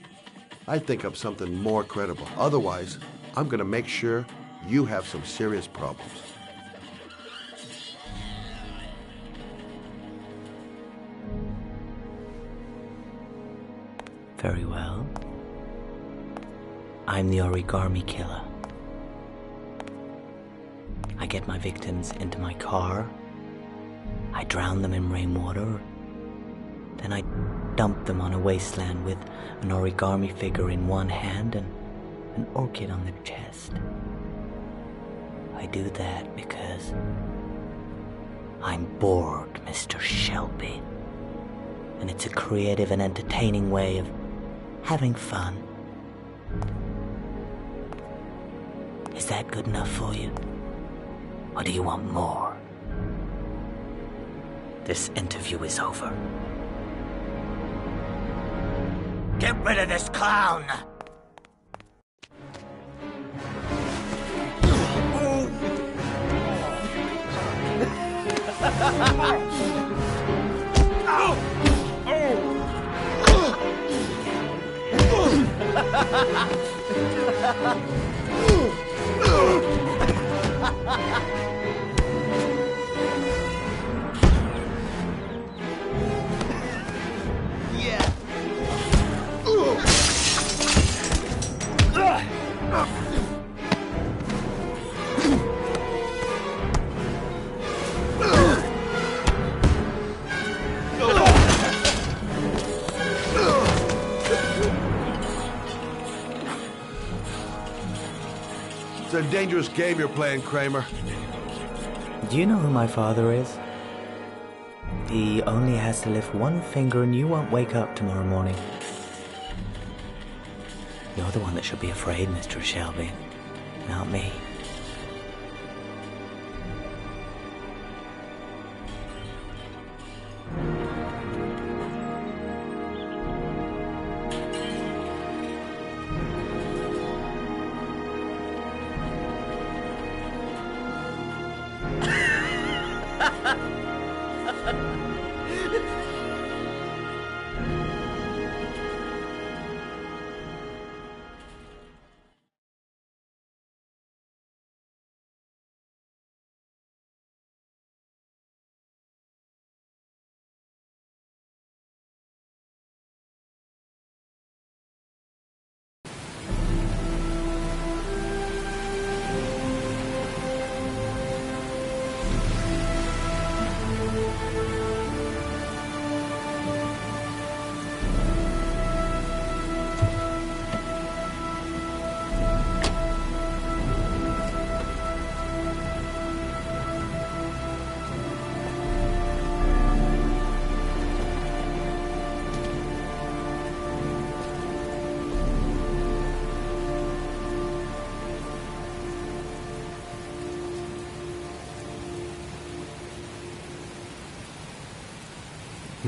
I'd think up something more credible. Otherwise, I'm gonna make sure you have some serious problems. Very well. I'm the origami killer. I get my victims into my car. I drown them in rainwater. Then I dump them on a wasteland with an origami figure in one hand and an orchid on the chest. I do that because I'm bored, Mr. Shelby. And it's a creative and entertaining way of having fun. Is that good enough for you? Or do you want more? This interview is over. Get rid of this clown! It's a dangerous game you're playing, Kramer. Do you know who my father is? He only has to lift one finger and you won't wake up tomorrow morning. You're the one that should be afraid, Mr. Shelby, not me.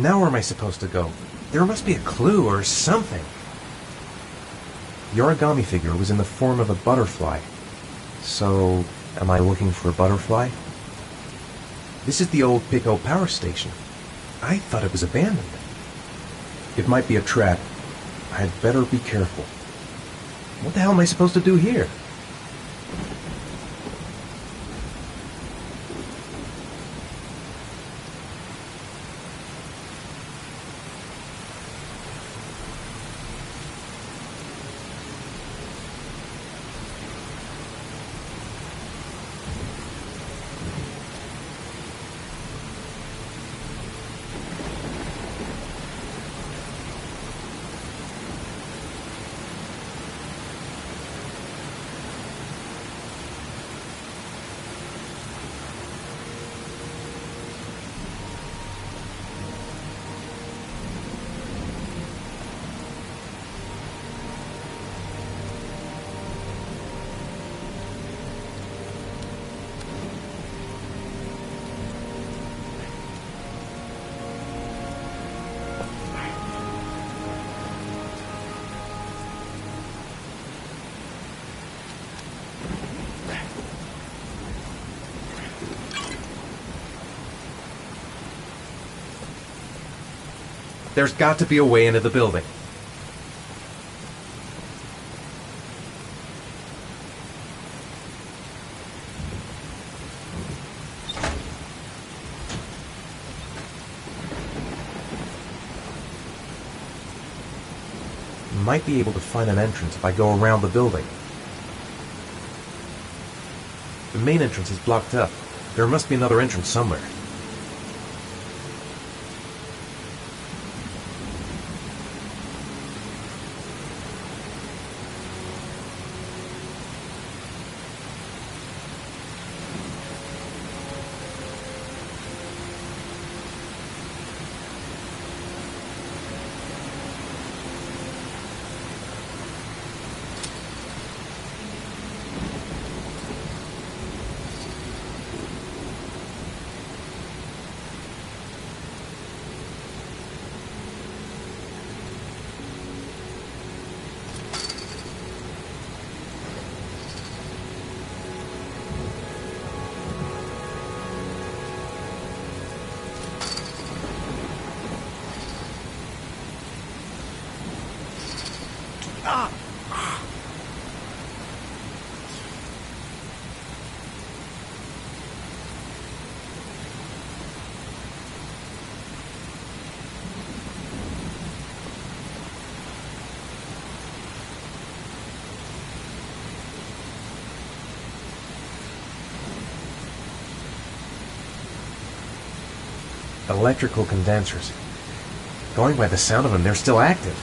Now where am I supposed to go? There must be a clue or something. The origami figure was in the form of a butterfly. So, am I looking for a butterfly? This is the old Pico power station. I thought it was abandoned. It might be a trap. I'd better be careful. What the hell am I supposed to do here? There's got to be a way into the building. Might be able to find an entrance if I go around the building. The main entrance is blocked up. There must be another entrance somewhere. Electrical condensers. Going by the sound of them, they're still active.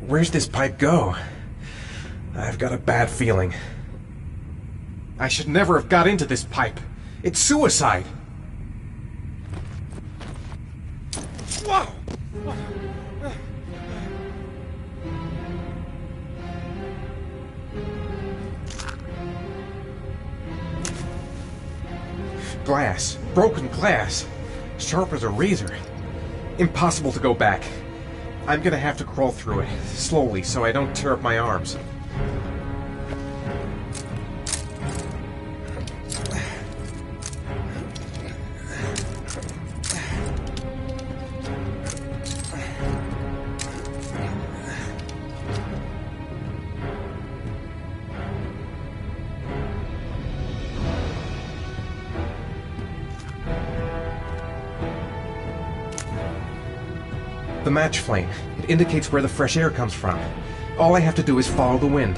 Where's this pipe go? I've got a bad feeling. I should never have got into this pipe. It's suicide. Whoa! Glass. Broken glass. Sharp as a razor. Impossible to go back. I'm gonna have to crawl through it, slowly, so I don't tear up my arms. The match flame. It indicates where the fresh air comes from. All I have to do is follow the wind.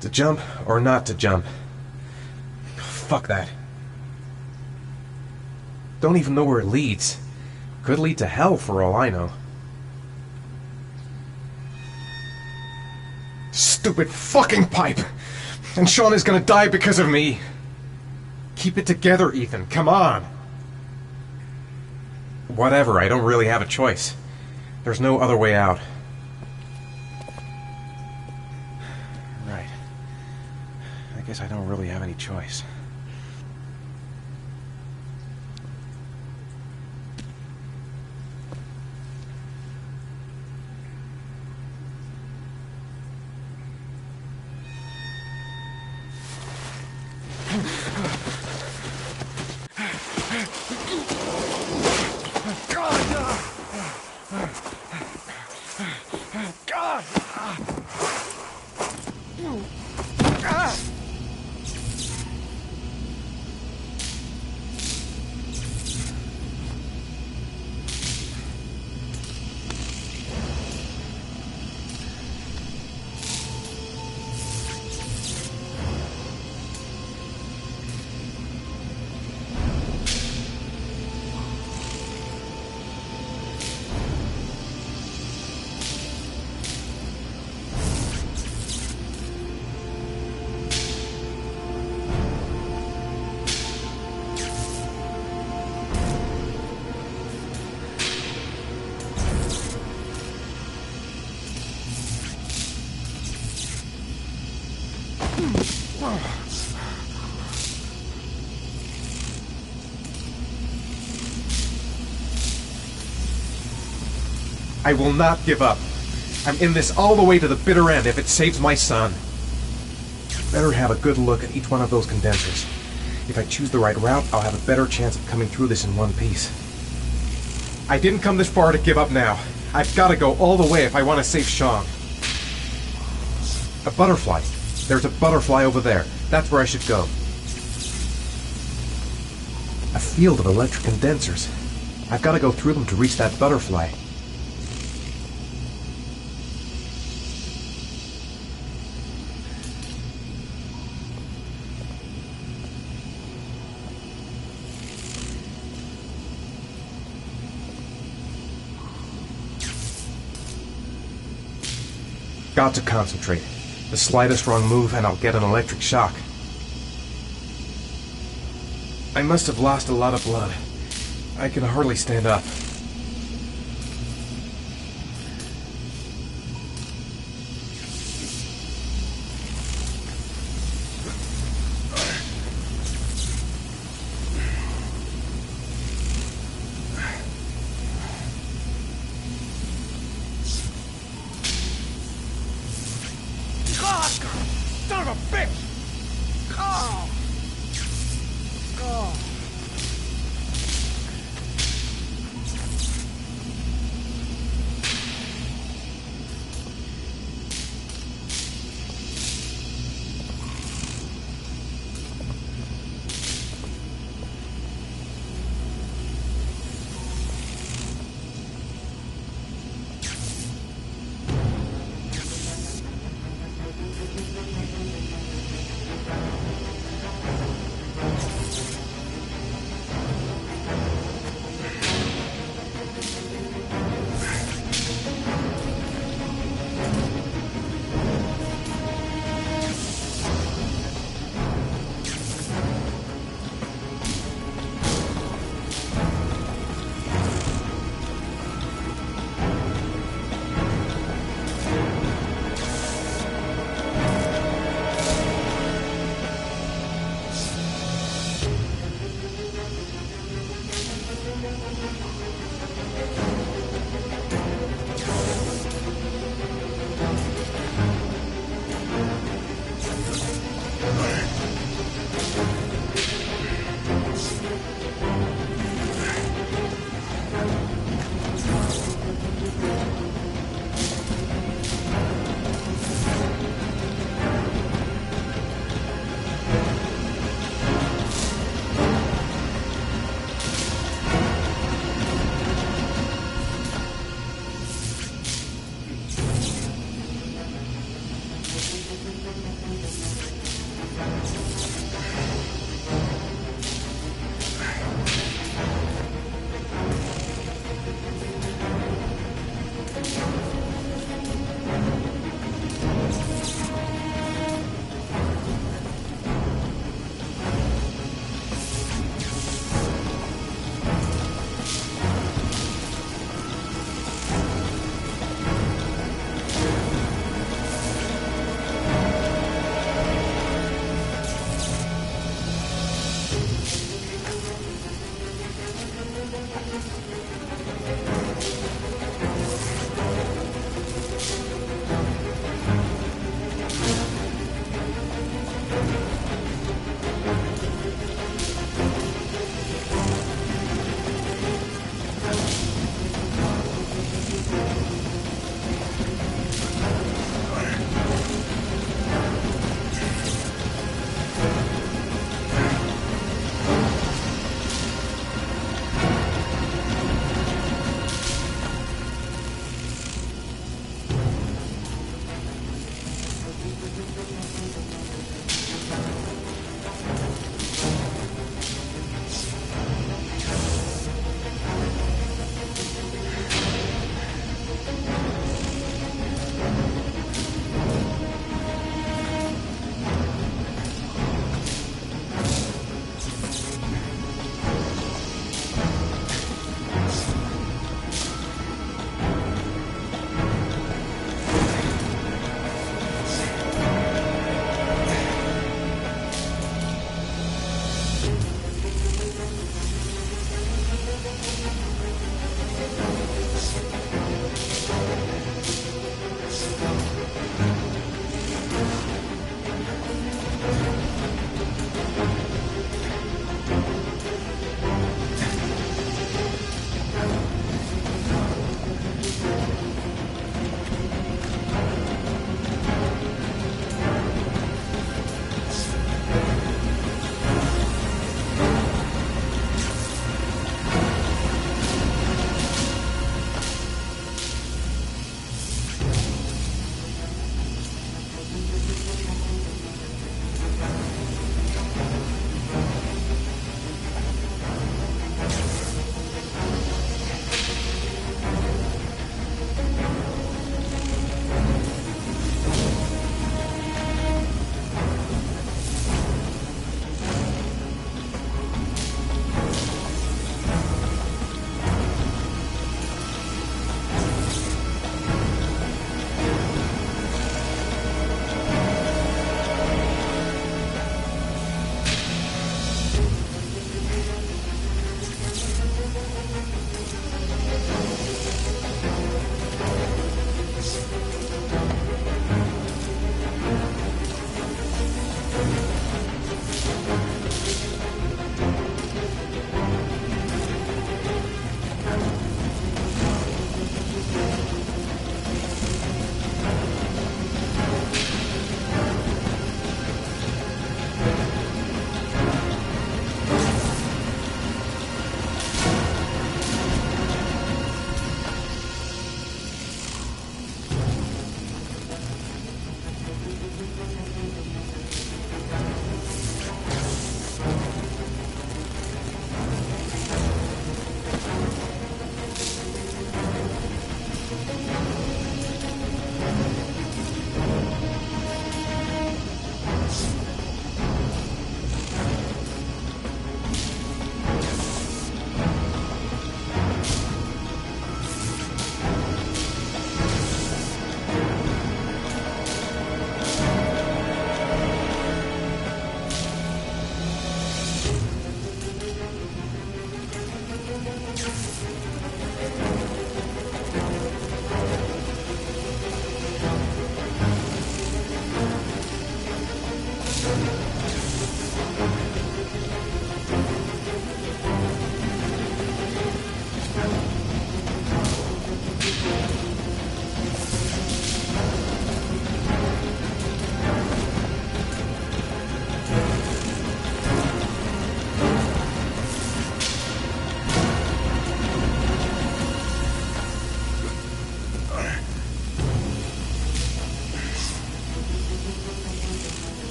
To jump or not to jump? Fuck that. Don't even know where it leads. Could lead to hell for all I know. Stupid fucking pipe! And Sean is gonna die because of me! Keep it together, Ethan, come on! Whatever, I don't really have a choice. There's no other way out. Right. I guess I don't really have any choice. I will not give up. I'm in this all the way to the bitter end if it saves my son. Better have a good look at each one of those condensers. If I choose the right route, I'll have a better chance of coming through this in one piece. I didn't come this far to give up now. I've got to go all the way if I want to save Sean. A butterfly. There's a butterfly over there. That's where I should go. A field of electric condensers. I've got to go through them to reach that butterfly. Got to concentrate. The slightest wrong move and I'll get an electric shock. I must have lost a lot of blood. I can hardly stand up. Son of a bitch! Oh! Oh!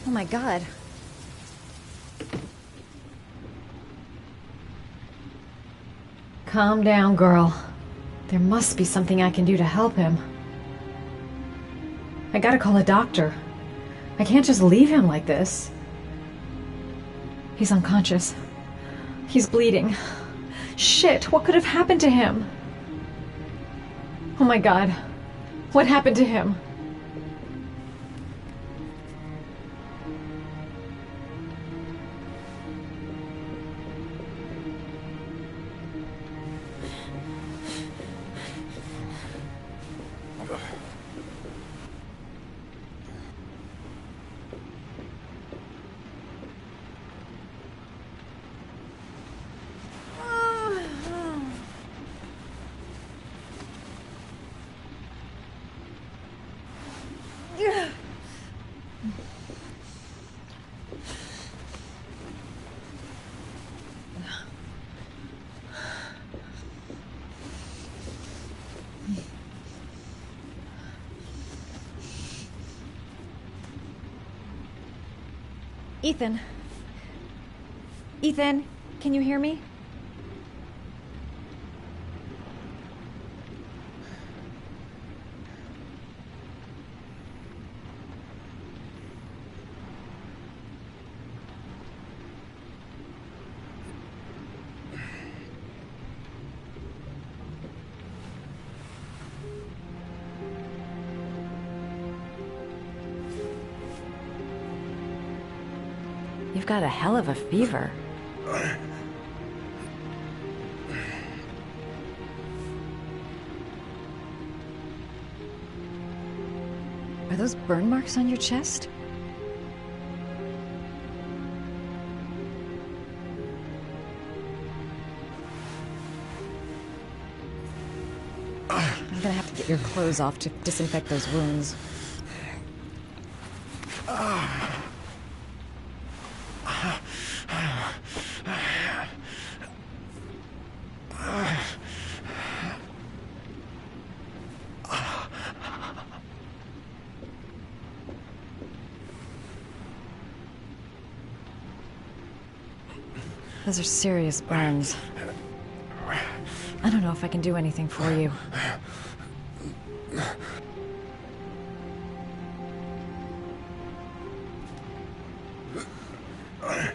Oh my god. Calm down, girl. There must be something I can do to help him. I gotta call a doctor. I can't just leave him like this. He's unconscious. He's bleeding. Shit, what could have happened to him? Oh my god. What happened to him? Ethan. Ethan, can you hear me? You've got a hell of a fever. Are those burn marks on your chest? I'm gonna have to get your clothes off to disinfect those wounds. Those are serious burns. I don't know if I can do anything for you.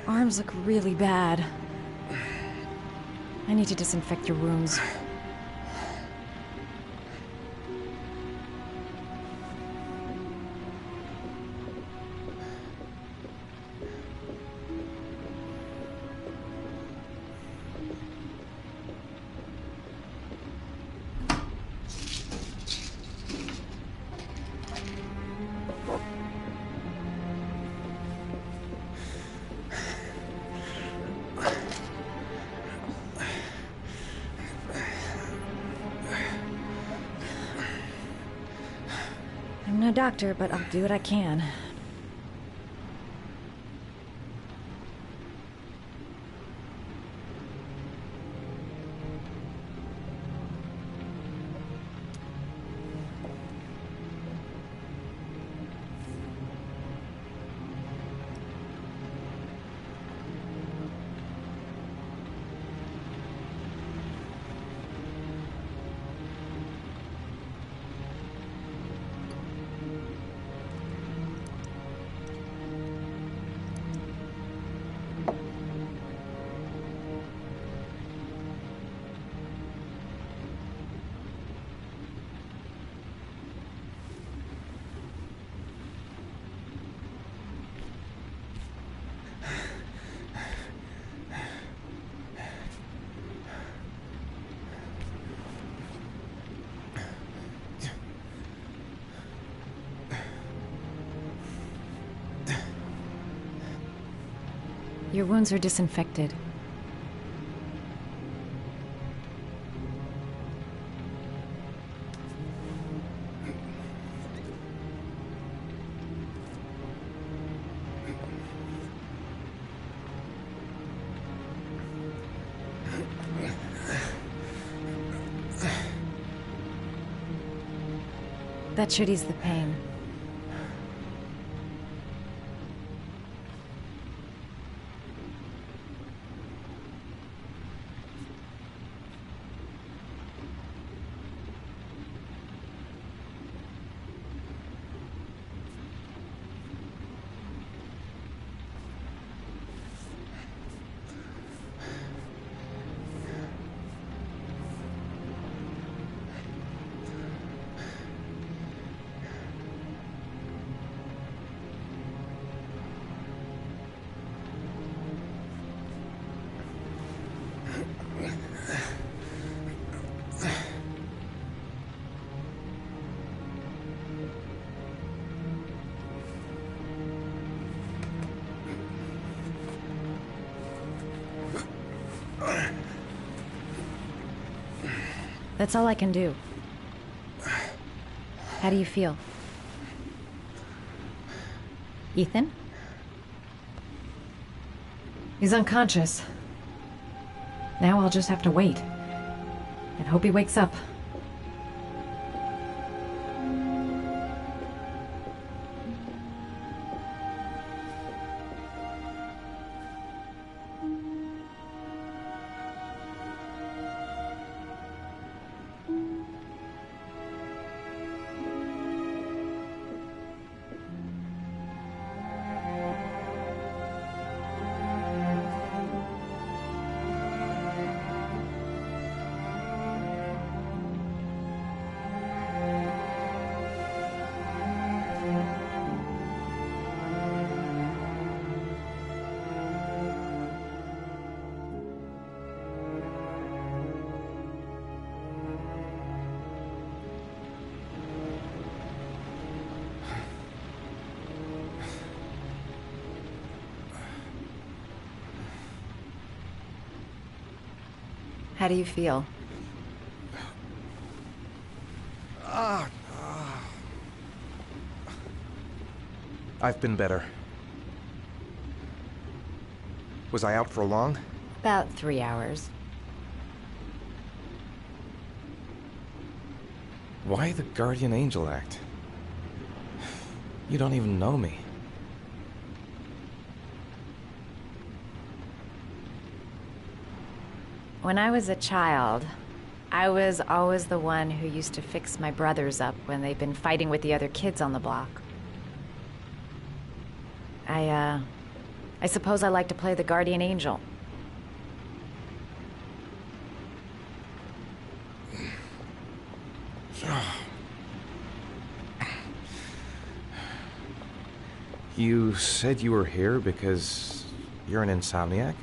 Arms look really bad. I need to disinfect your wounds. I'm no doctor, but I'll do what I can. Your wounds are disinfected. That should ease the pain. That's all I can do. How do you feel? Ethan? He's unconscious. Now I'll just have to wait. And hope he wakes up. How do you feel? I've been better. Was I out for long? About 3 hours. Why the Guardian Angel act? You don't even know me. When I was a child, I was always the one who used to fix my brothers up when they'd been fighting with the other kids on the block. I suppose I like to play the Guardian Angel. You said you were here because you're an insomniac?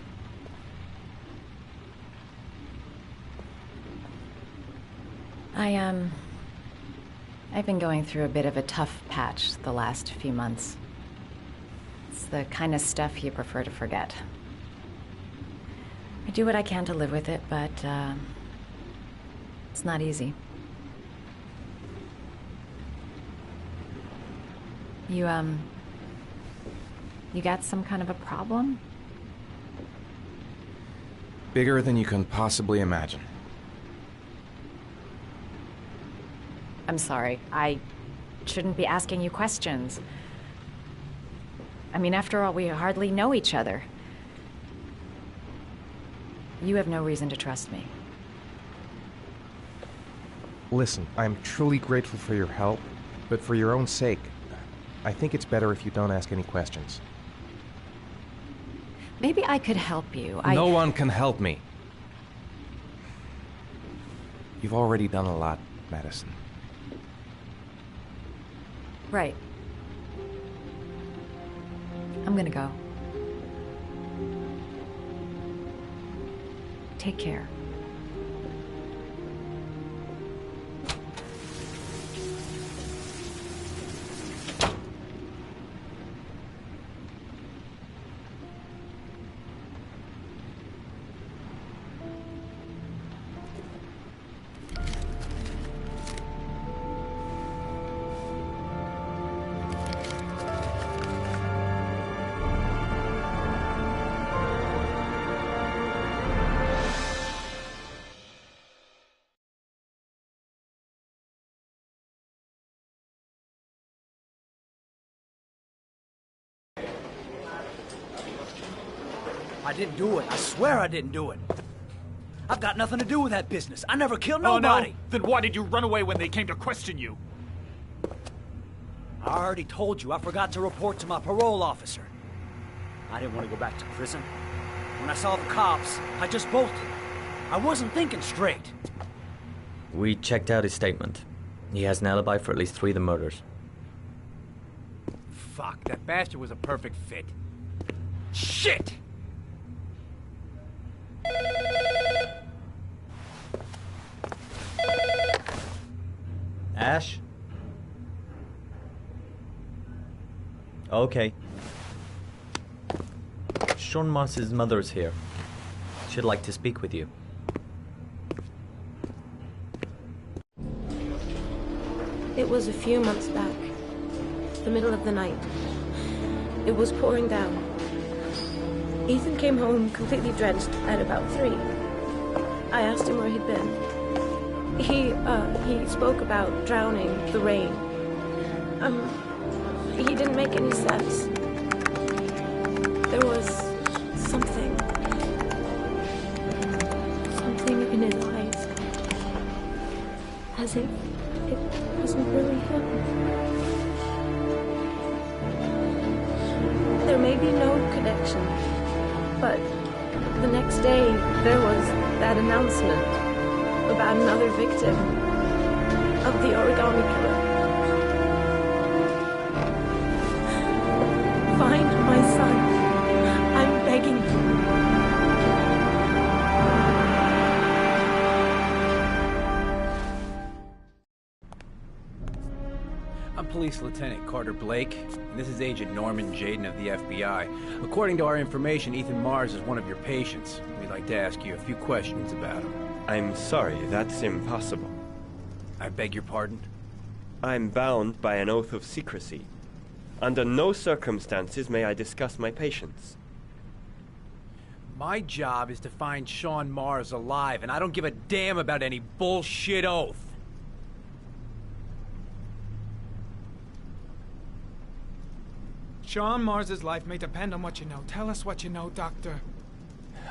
I've been going through a bit of a tough patch the last few months. It's the kind of stuff you prefer to forget. I do what I can to live with it, but, it's not easy. You got some kind of a problem? Bigger than you can possibly imagine. I'm sorry. I shouldn't be asking you questions. I mean, after all, we hardly know each other. You have no reason to trust me. Listen, I'm truly grateful for your help, but for your own sake, I think it's better if you don't ask any questions. Maybe I could help you. No one can help me. You've already done a lot, Madison. Right. I'm gonna go. Take care. I didn't do it. I swear I didn't do it. I've got nothing to do with that business. I never killed nobody. Oh, no? Then why did you run away when they came to question you? I already told you I forgot to report to my parole officer. I didn't want to go back to prison. When I saw the cops, I just bolted. I wasn't thinking straight. We checked out his statement. He has an alibi for at least 3 of the murders. Fuck, that bastard was a perfect fit. Shit! Ash? Okay. Sean Moss's mother is here. She'd like to speak with you. It was a few months back. The middle of the night. It was pouring down. Ethan came home completely drenched at about 3. I asked him where he'd been. He spoke about drowning, the rain. He didn't make any sense. There was something in his eyes. As if it wasn't really him. There may be no connection, but the next day there was that announcement about another victim of the origami killer. Find my son. I'm begging you. I'm Police Lieutenant Carter Blake, and this is Agent Norman Jaden of the FBI. According to our information, Ethan Mars is one of your patients. We'd like to ask you a few questions about him. I'm sorry, that's impossible. I beg your pardon? I'm bound by an oath of secrecy. Under no circumstances may I discuss my patients. My job is to find Sean Mars alive, and I don't give a damn about any bullshit oath. Sean Mars's life may depend on what you know. Tell us what you know, Doctor.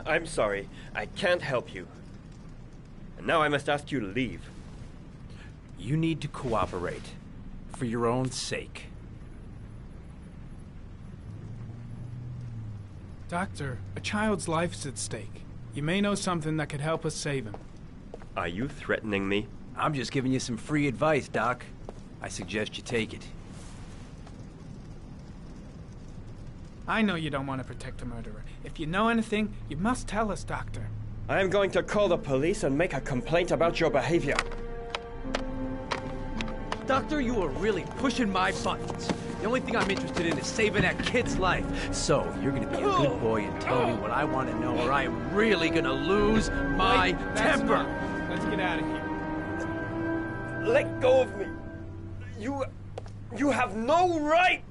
I'm sorry, I can't help you. And now I must ask you to leave. You need to cooperate. For your own sake. Doctor, a child's life's at stake. You may know something that could help us save him. Are you threatening me? I'm just giving you some free advice, Doc. I suggest you take it. I know you don't want to protect a murderer. If you know anything, you must tell us, Doctor. I am going to call the police and make a complaint about your behavior. Doctor, you are really pushing my buttons. The only thing I'm interested in is saving that kid's life. So, you're gonna be a good boy and tell me what I want to know, or I am really gonna lose my temper. Let's get out of here. Let go of me. You have no right.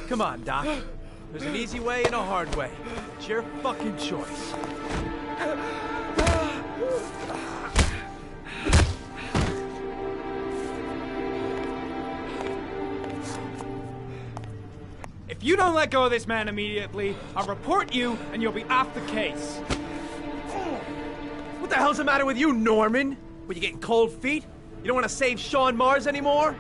Come on, Doc. There's an easy way and a hard way. It's your fucking choice. If you don't let go of this man immediately, I'll report you and you'll be off the case. What the hell's the matter with you, Norman? Were you getting cold feet? You don't want to save Sean Mars anymore?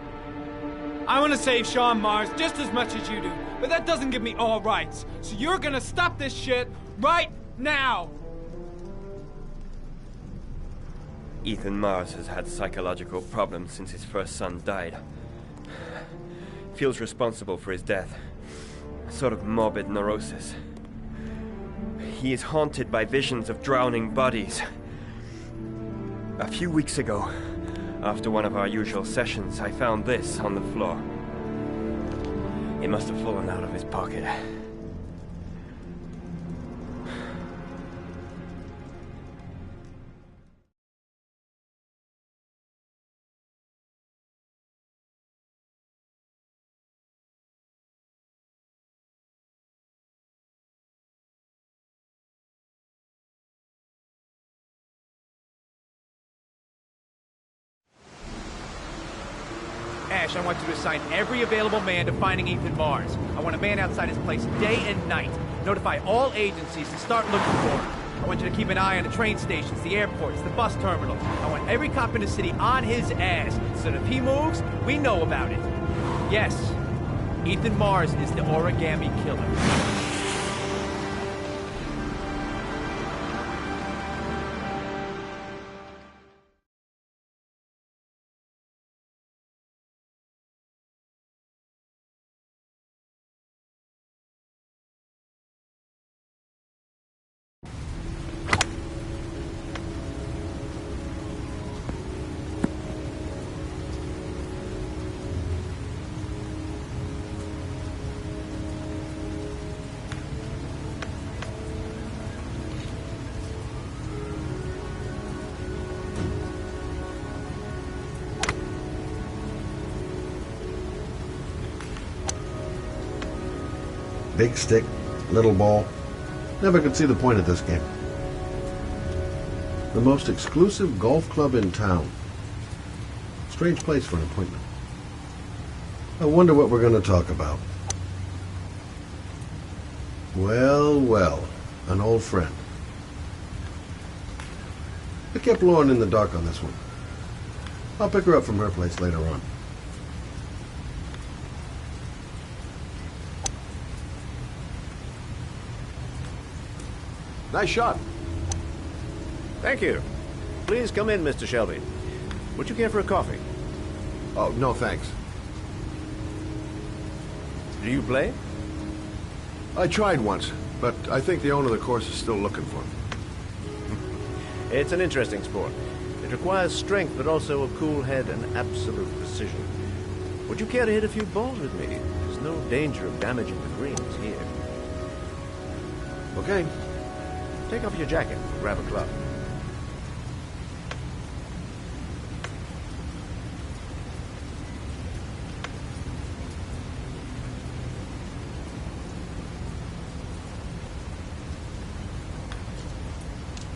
I want to save Sean Mars just as much as you do, but that doesn't give me all rights. So you're gonna stop this shit right now! Ethan Mars has had psychological problems since his first son died. Feels responsible for his death. A sort of morbid neurosis. He is haunted by visions of drowning bodies. A few weeks ago, after one of our usual sessions, I found this on the floor. It must have fallen out of his pocket. Ash, I want you to assign every available man to finding Ethan Mars. I want a man outside his place day and night. Notify all agencies to start looking for him. I want you to keep an eye on the train stations, the airports, the bus terminals. I want every cop in the city on his ass, so that if he moves, we know about it. Yes, Ethan Mars is the origami killer. Big stick, little ball. Never could see the point of this game. The most exclusive golf club in town. Strange place for an appointment. I wonder what we're going to talk about. Well, well, an old friend. I kept Lauren in the dark on this one. I'll pick her up from her place later on. Nice shot. Thank you. Please come in, Mr. Shelby. Would you care for a coffee? Oh, no thanks. Do you play? I tried once, but I think the owner of the course is still looking for me. It's an interesting sport. It requires strength, but also a cool head and absolute precision. Would you care to hit a few balls with me? There's no danger of damaging the greens here. Okay. Take off your jacket and grab a club.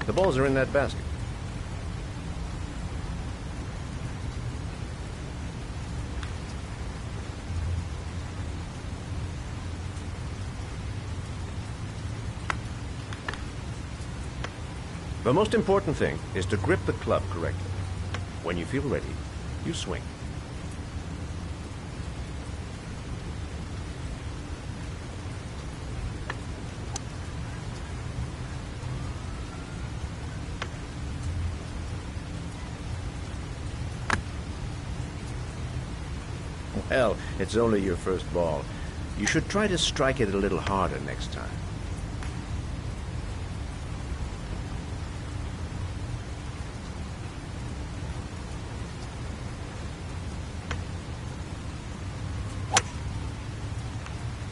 The balls are in that basket. The most important thing is to grip the club correctly. When you feel ready, you swing. Well, it's only your first ball. You should try to strike it a little harder next time.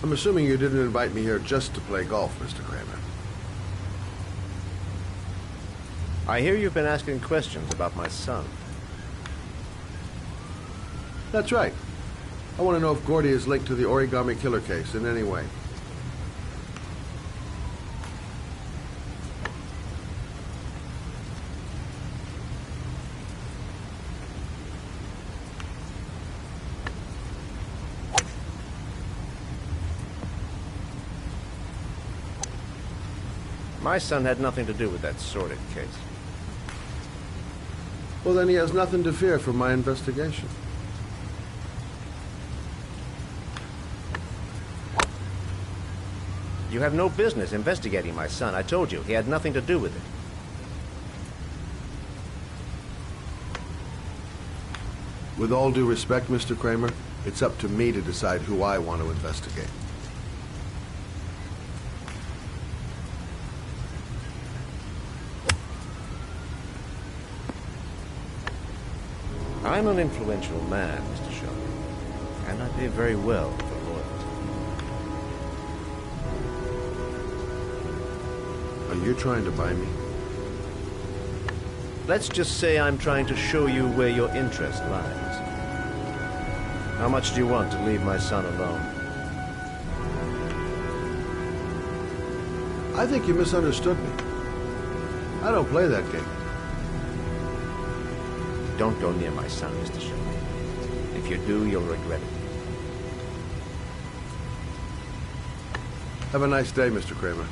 I'm assuming you didn't invite me here just to play golf, Mr. Kramer. I hear you've been asking questions about my son. That's right. I want to know if Gordy is linked to the Origami Killer case in any way. My son had nothing to do with that sordid case. Well, then he has nothing to fear from my investigation. You have no business investigating my son. I told you, he had nothing to do with it. With all due respect, Mr. Kramer, it's up to me to decide who I want to investigate. I'm an influential man, Mr. Shelby, and I pay very well for loyalty. Are you trying to buy me? Let's just say I'm trying to show you where your interest lies. How much do you want to leave my son alone? I think you misunderstood me. I don't play that game. Don't go near my son, Mr. Shelby. If you do, you'll regret it. Have a nice day, Mr. Kramer.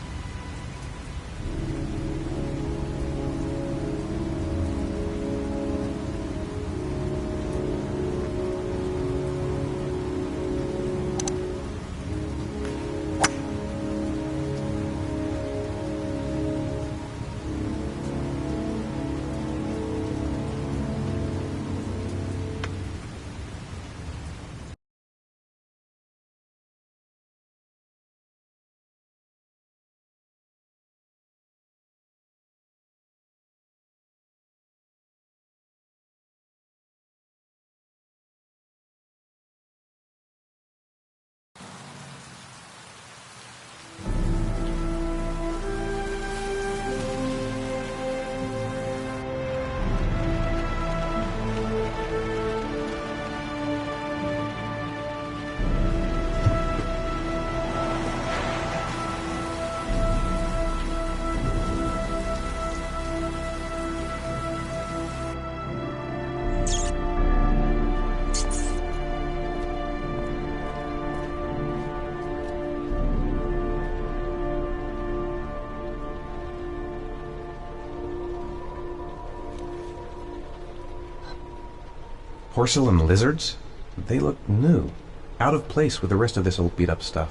Porcelain lizards? They look new. Out of place with the rest of this old beat-up stuff.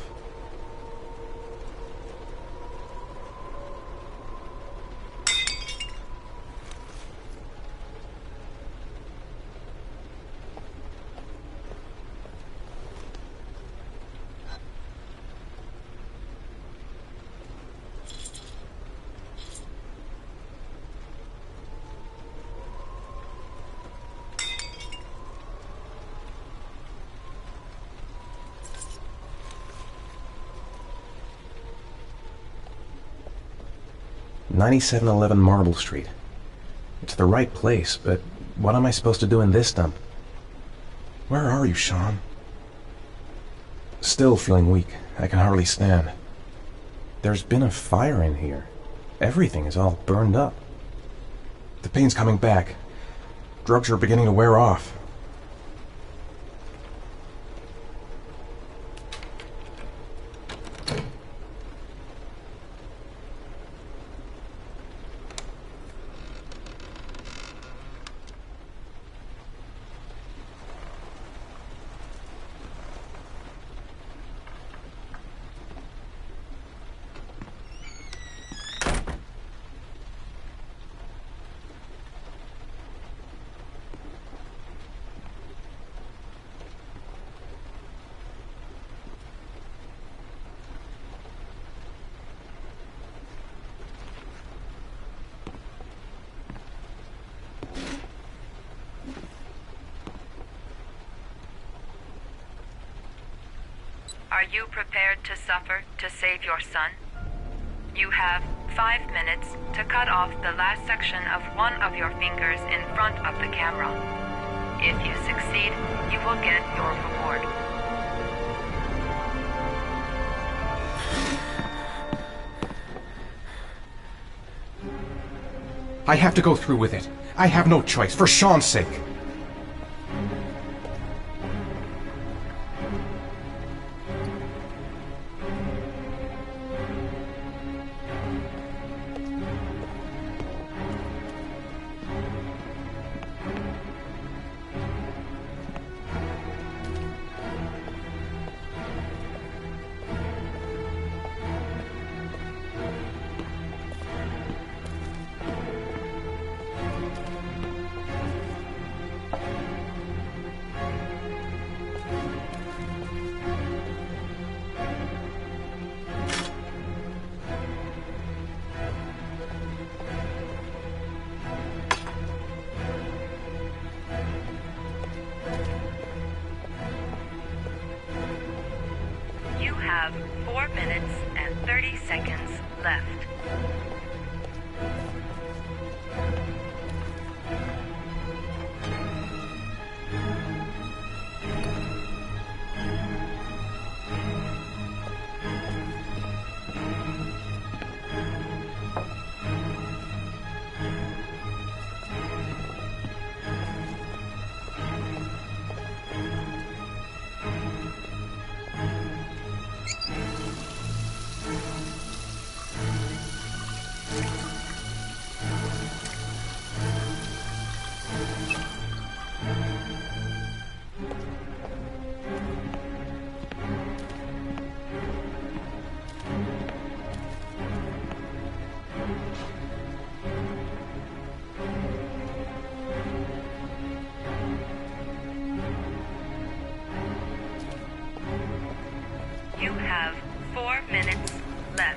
"9711 Marble Street. It's the right place, but what am I supposed to do in this dump? Where are you, Sean?" Still feeling weak. I can hardly stand. There's been a fire in here. Everything is all burned up. The pain's coming back. Drugs are beginning to wear off. Are you prepared to suffer to save your son? You have 5 minutes to cut off the last section of one of your fingers in front of the camera. If you succeed, you will get your reward. I have to go through with it. I have no choice, for Sean's sake. You have 4 minutes and 30 seconds left. You have 4 minutes left.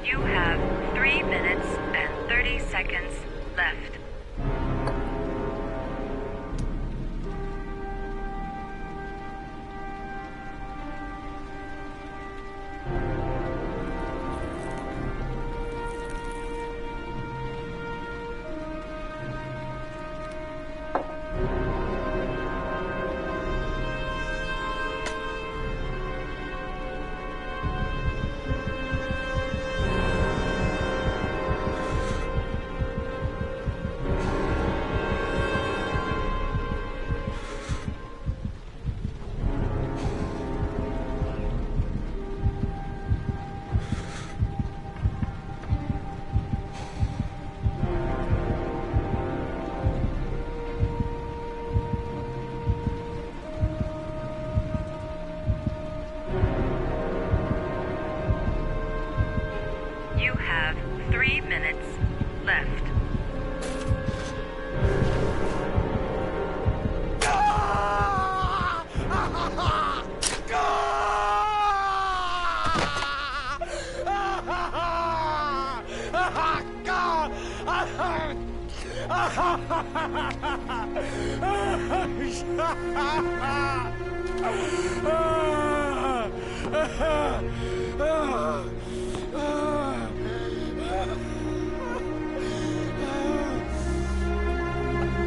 You have 3 minutes and 30 seconds left. You have 3 minutes left.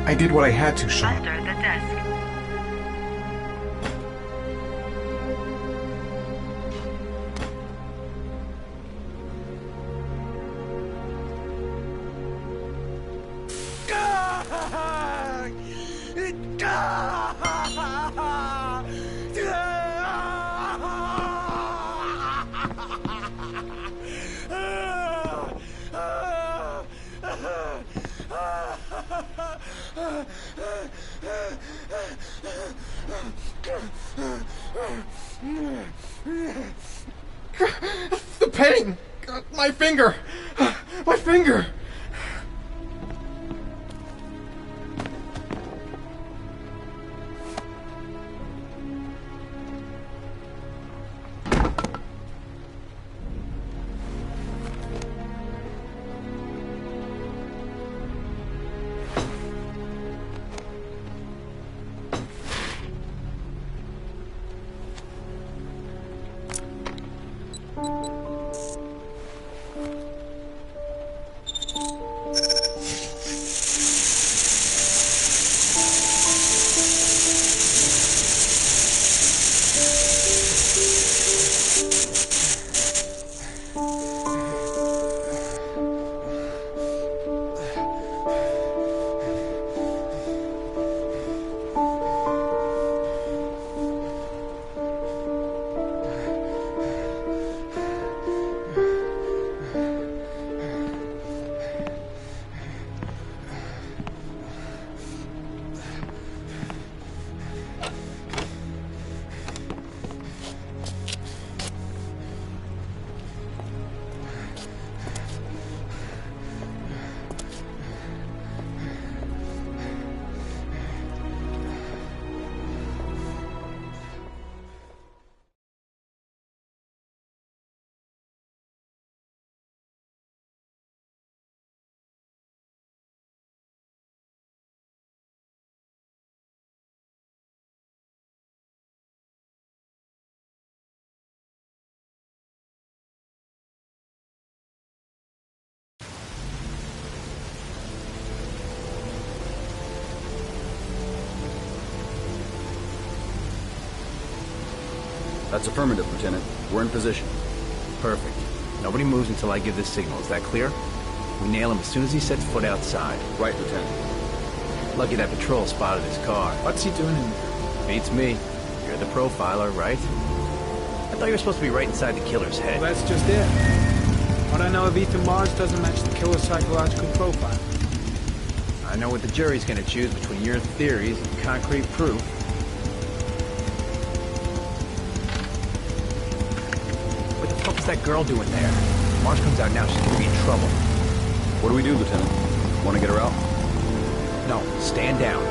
I did what I had to, Sean. Under the desk. The pain! My finger! My finger! That's affirmative, Lieutenant. We're in position. Perfect. Nobody moves until I give the signal. Is that clear? We nail him as soon as he sets foot outside. Right, Lieutenant. Lucky that patrol spotted his car. What's he doing in there? Beats me. You're the profiler, right? I thought you were supposed to be right inside the killer's head. Well, that's just it. What I know of Ethan Mars doesn't match the killer's psychological profile. I know what the jury's gonna choose between your theories and concrete proof. What the fuck is that girl doing there? If Mars comes out now, she's gonna be in trouble. What do we do, Lieutenant? Want to get her out? No, stand down.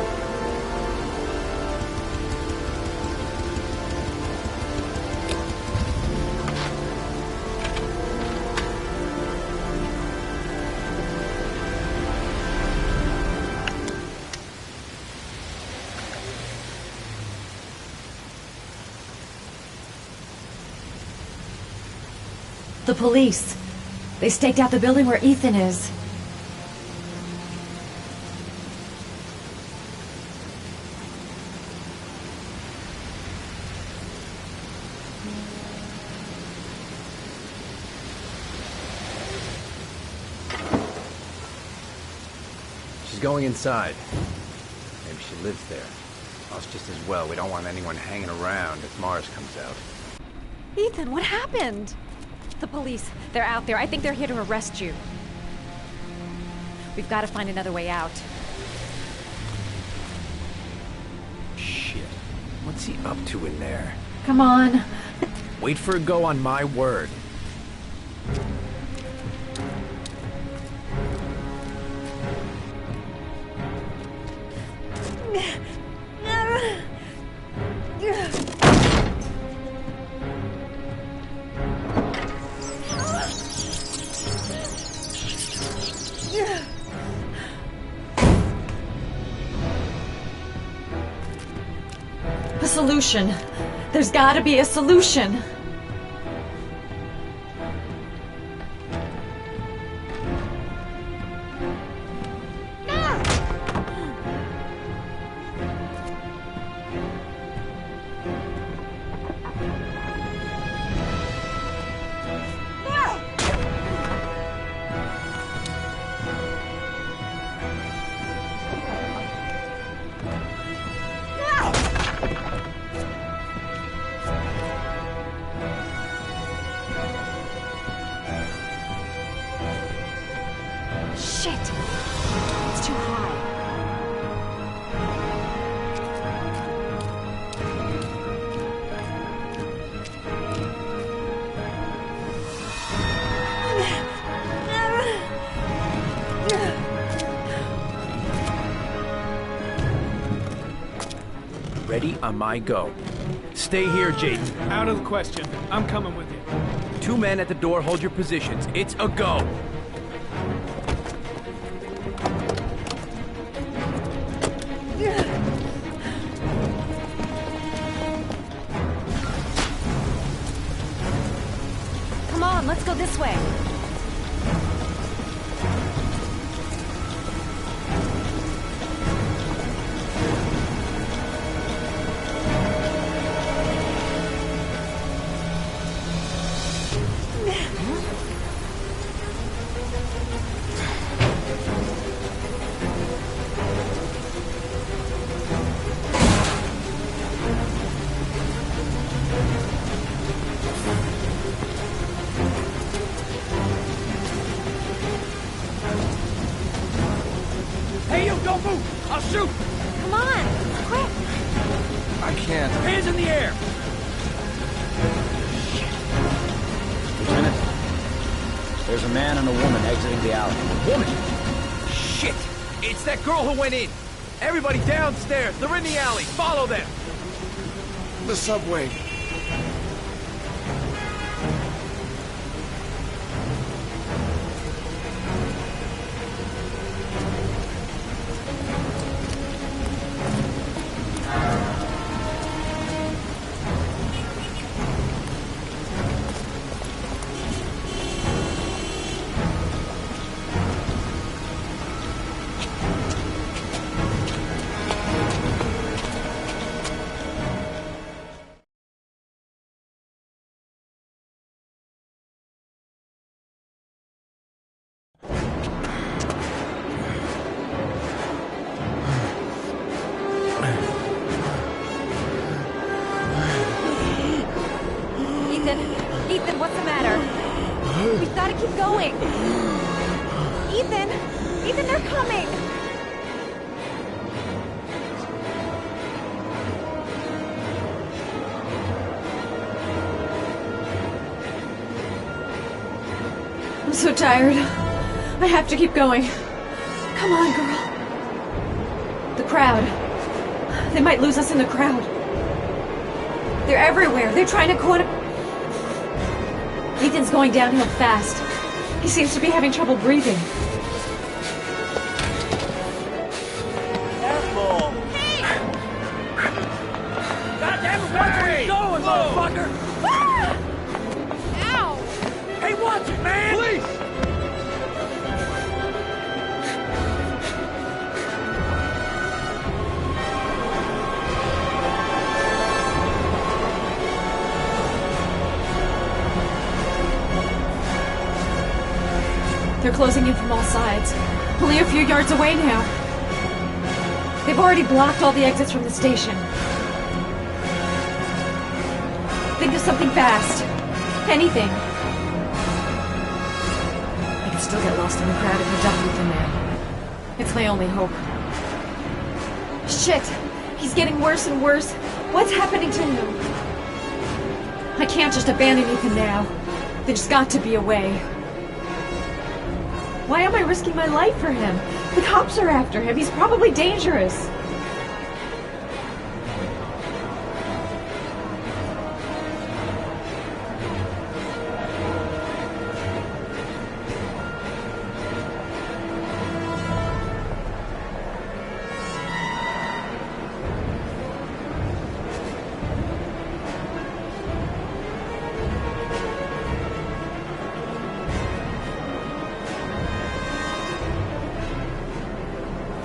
The police. They staked out the building where Ethan is. She's going inside. Maybe she lives there. Well, it's just as well. We don't want anyone hanging around if Mars comes out. Ethan, what happened? The police. They're out there. I think they're here to arrest you. We've got to find another way out. Shit. What's he up to in there? Come on. Wait for a go on my word. A solution. There's gotta be a solution. Shit! It's too high. Ready on my go. Stay here, Jaden. Out of the question. I'm coming with you. 2 men at the door, hold your positions. It's a go. Come on, let's go this way. Hey, you, don't move! I'll shoot! Come on, quick! I can't. Hands in the air! Lieutenant, there's a man and a woman exiting the alley. Woman! Shit! It's that girl who went in! Everybody downstairs! They're in the alley! Follow them! The subway. Ethan, what's the matter? We've got to keep going. Ethan! Ethan, they're coming! I'm so tired. I have to keep going. Come on, girl. The crowd. They might lose us in the crowd. They're everywhere. They're trying to corner... Ethan's going downhill fast. He seems to be having trouble breathing. Careful! Hey! God damn it, watch where you're going, motherfucker! Ow! Hey, They're closing in from all sides. Only a few yards away now. They've already blocked all the exits from the station. Think of something fast. Anything. I can still get lost in the crowd if I duck within there. It's my only hope. Shit! He's getting worse and worse. What's happening to him? I can't just abandon Ethan now. There's got to be a way. Why am I risking my life for him? The cops are after him. He's probably dangerous.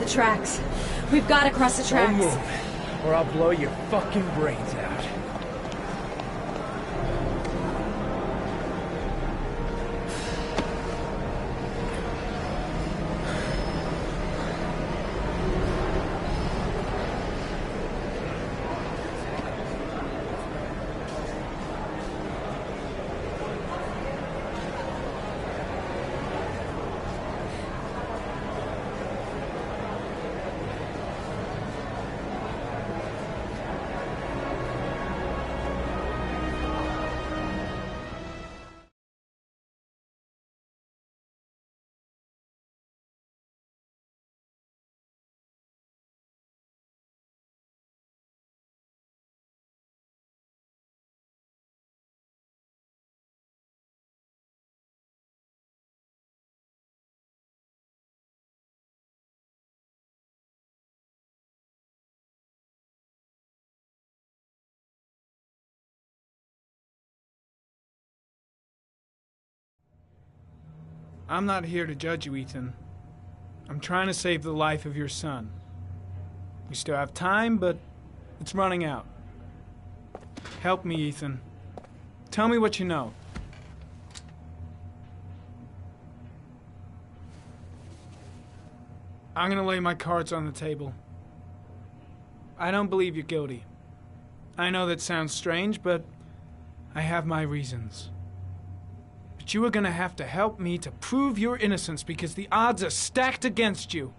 Tracks. We've got to cross the tracks. Don't move, or I'll blow your fucking brains out. I'm not here to judge you, Ethan. I'm trying to save the life of your son. We still have time, but it's running out. Help me, Ethan. Tell me what you know. I'm gonna lay my cards on the table. I don't believe you're guilty. I know that sounds strange, but I have my reasons. But you are gonna have to help me to prove your innocence because the odds are stacked against you.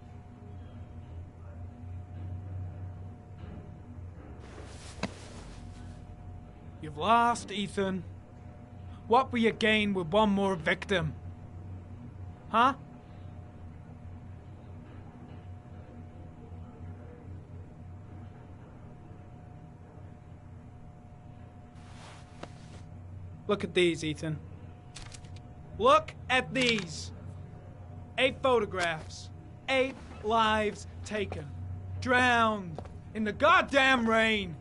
You've lost, Ethan. What will you gain with one more victim? Huh? Look at these, Ethan. Look at these. 8 photographs. 8 lives taken. Drowned in the goddamn rain.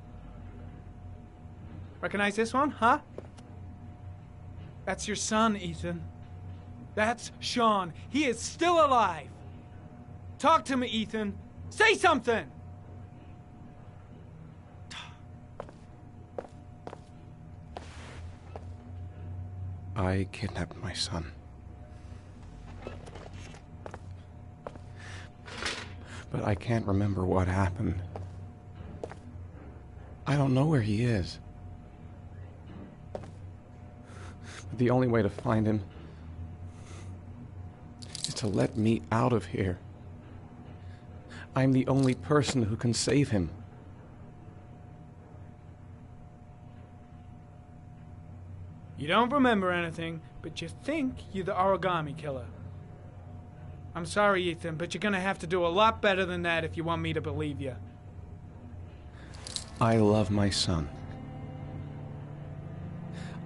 Recognize this one, huh? That's your son, Ethan. That's Sean. He is still alive. Talk to me, Ethan. Say something! I kidnapped my son. But I can't remember what happened. I don't know where he is. But the only way to find him is to let me out of here. I'm the only person who can save him. You don't remember anything, but you think you're the origami killer. I'm sorry, Ethan, but you're gonna have to do a lot better than that if you want me to believe you. I love my son.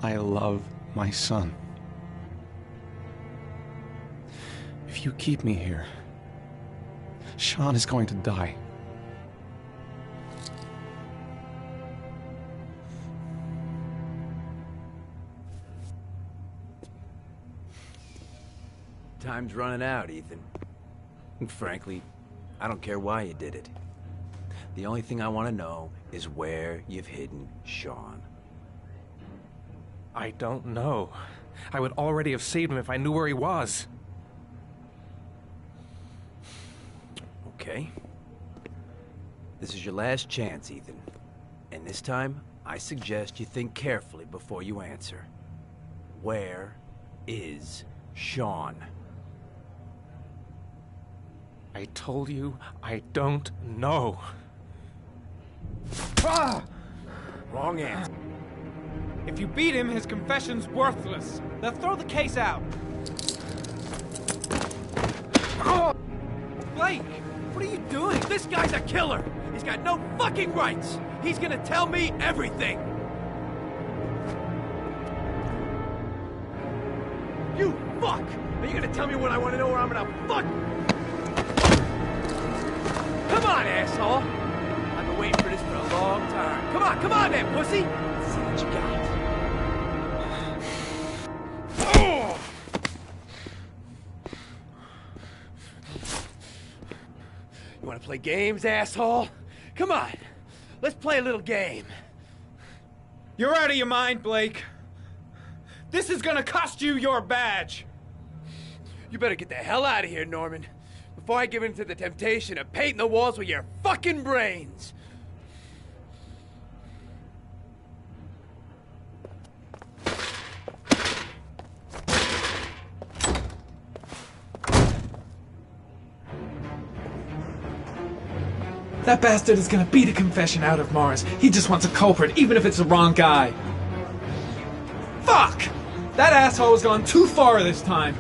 I love my son. If you keep me here, Sean is going to die. Time's running out, Ethan. And frankly, I don't care why you did it. The only thing I want to know is where you've hidden Sean. I don't know. I would already have saved him if I knew where he was. Okay. This is your last chance, Ethan. And this time, I suggest you think carefully before you answer. Where is Sean? I told you I don't know. Ah! Wrong answer. If you beat him, his confession's worthless. They'll throw the case out. Blake, what are you doing? This guy's a killer. He's got no fucking rights. He's gonna tell me everything. You fuck! Are you gonna tell me what I want to know or I'm gonna fuck? Come on, asshole! I've been waiting for this for a long time. Come on then, pussy! Let's see what you got. Oh! You wanna play games, asshole? Come on! Let's play a little game. You're out of your mind, Blake. This is gonna cost you your badge. You better get the hell out of here, Norman, before I give in to the temptation of painting the walls with your fucking brains. That bastard is gonna beat a confession out of Mars. He just wants a culprit, even if it's the wrong guy. Fuck! That asshole has gone too far this time.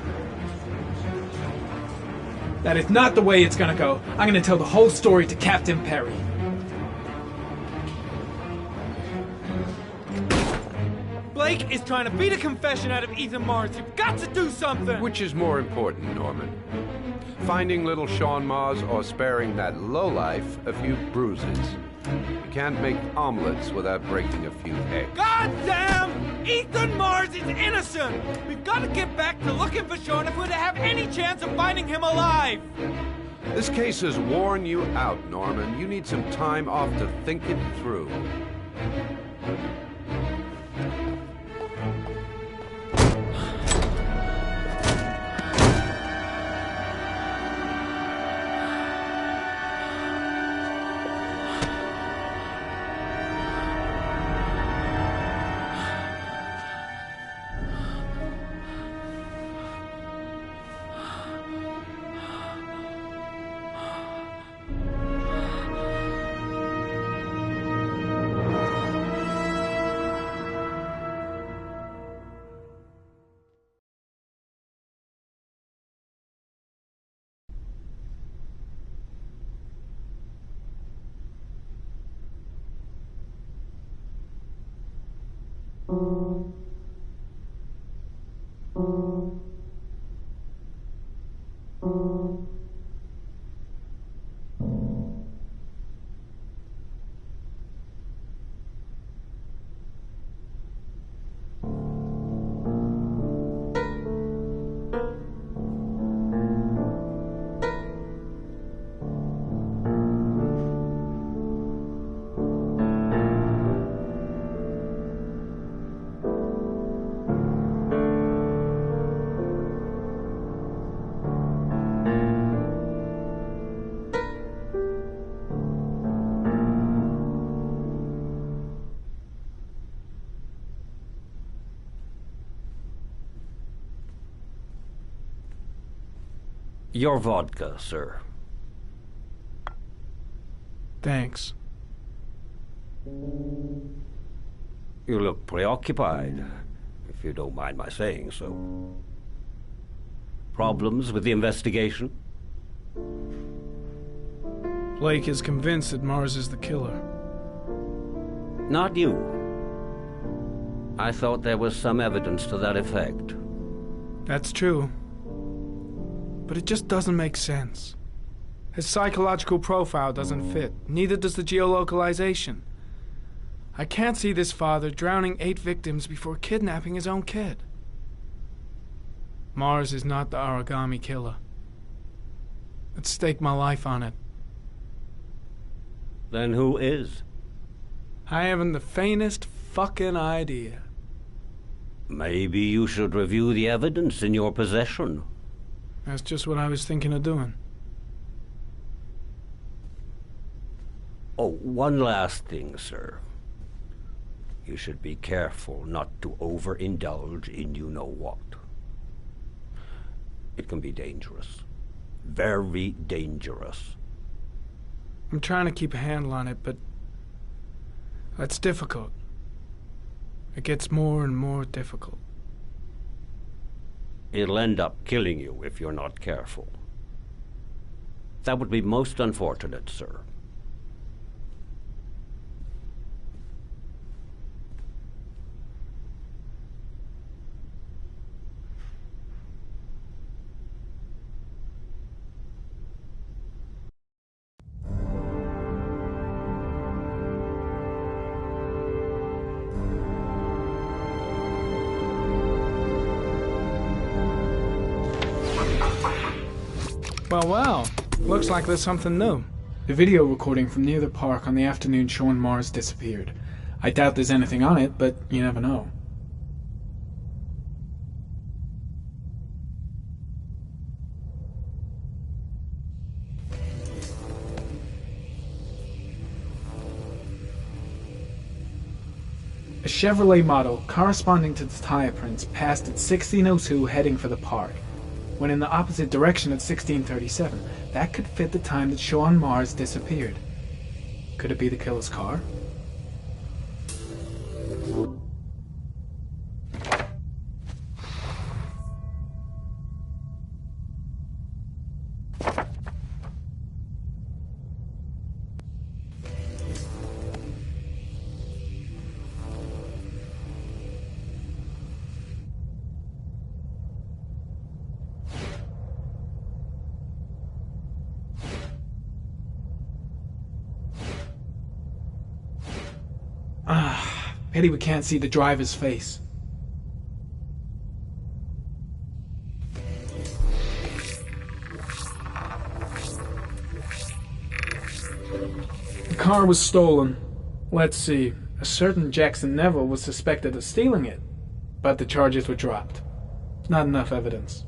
That is not the way it's gonna go. I'm gonna tell the whole story to Captain Perry. Blake is trying to beat a confession out of Ethan Mars. You've got to do something! Which is more important, Norman? Finding little Sean Mars or sparing that lowlife a few bruises? You can't make omelets without breaking a few eggs. God damn! Ethan Mars is innocent! We've got to get back to looking for Sean if we're to have any chance of finding him alive! This case has worn you out, Norman. You need some time off to think it through. Your vodka, sir. Thanks. You look preoccupied, if you don't mind my saying so. Problems with the investigation? Blake is convinced that Mars is the killer. Not you. I thought there was some evidence to that effect. That's true. But it just doesn't make sense. His psychological profile doesn't fit. Neither does the geolocalization. I can't see this father drowning 8 victims before kidnapping his own kid. Mars is not the Aragami killer. I'd stake my life on it. Then who is? I haven't the faintest fucking idea. Maybe you should review the evidence in your possession. That's just what I was thinking of doing. Oh, one last thing, sir. You should be careful not to overindulge in you-know-what. It can be dangerous. Very dangerous. I'm trying to keep a handle on it, but that's difficult. It gets more and more difficult. It'll end up killing you if you're not careful. That would be most unfortunate, sir. Well, looks like there's something new. The video recording from near the park on the afternoon Sean Mars disappeared. I doubt there's anything on it, but you never know. A Chevrolet model corresponding to the tire prints passed at 1602 heading for the park, when in the opposite direction at 1637. That could fit the time that Sean Mars disappeared. Could it be the killer's car? Pity we can't see the driver's face. The car was stolen. Let's see. A certain Jackson Neville was suspected of stealing it, but the charges were dropped. Not enough evidence.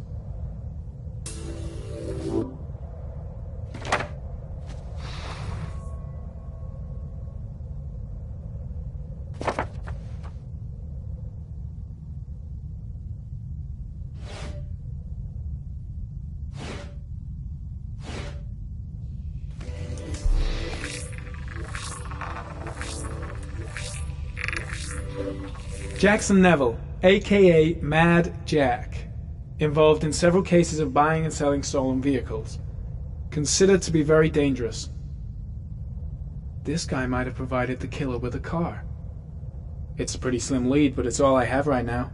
Jackson Neville, aka Mad Jack, involved in several cases of buying and selling stolen vehicles. Considered to be very dangerous. This guy might have provided the killer with a car. It's a pretty slim lead, but it's all I have right now.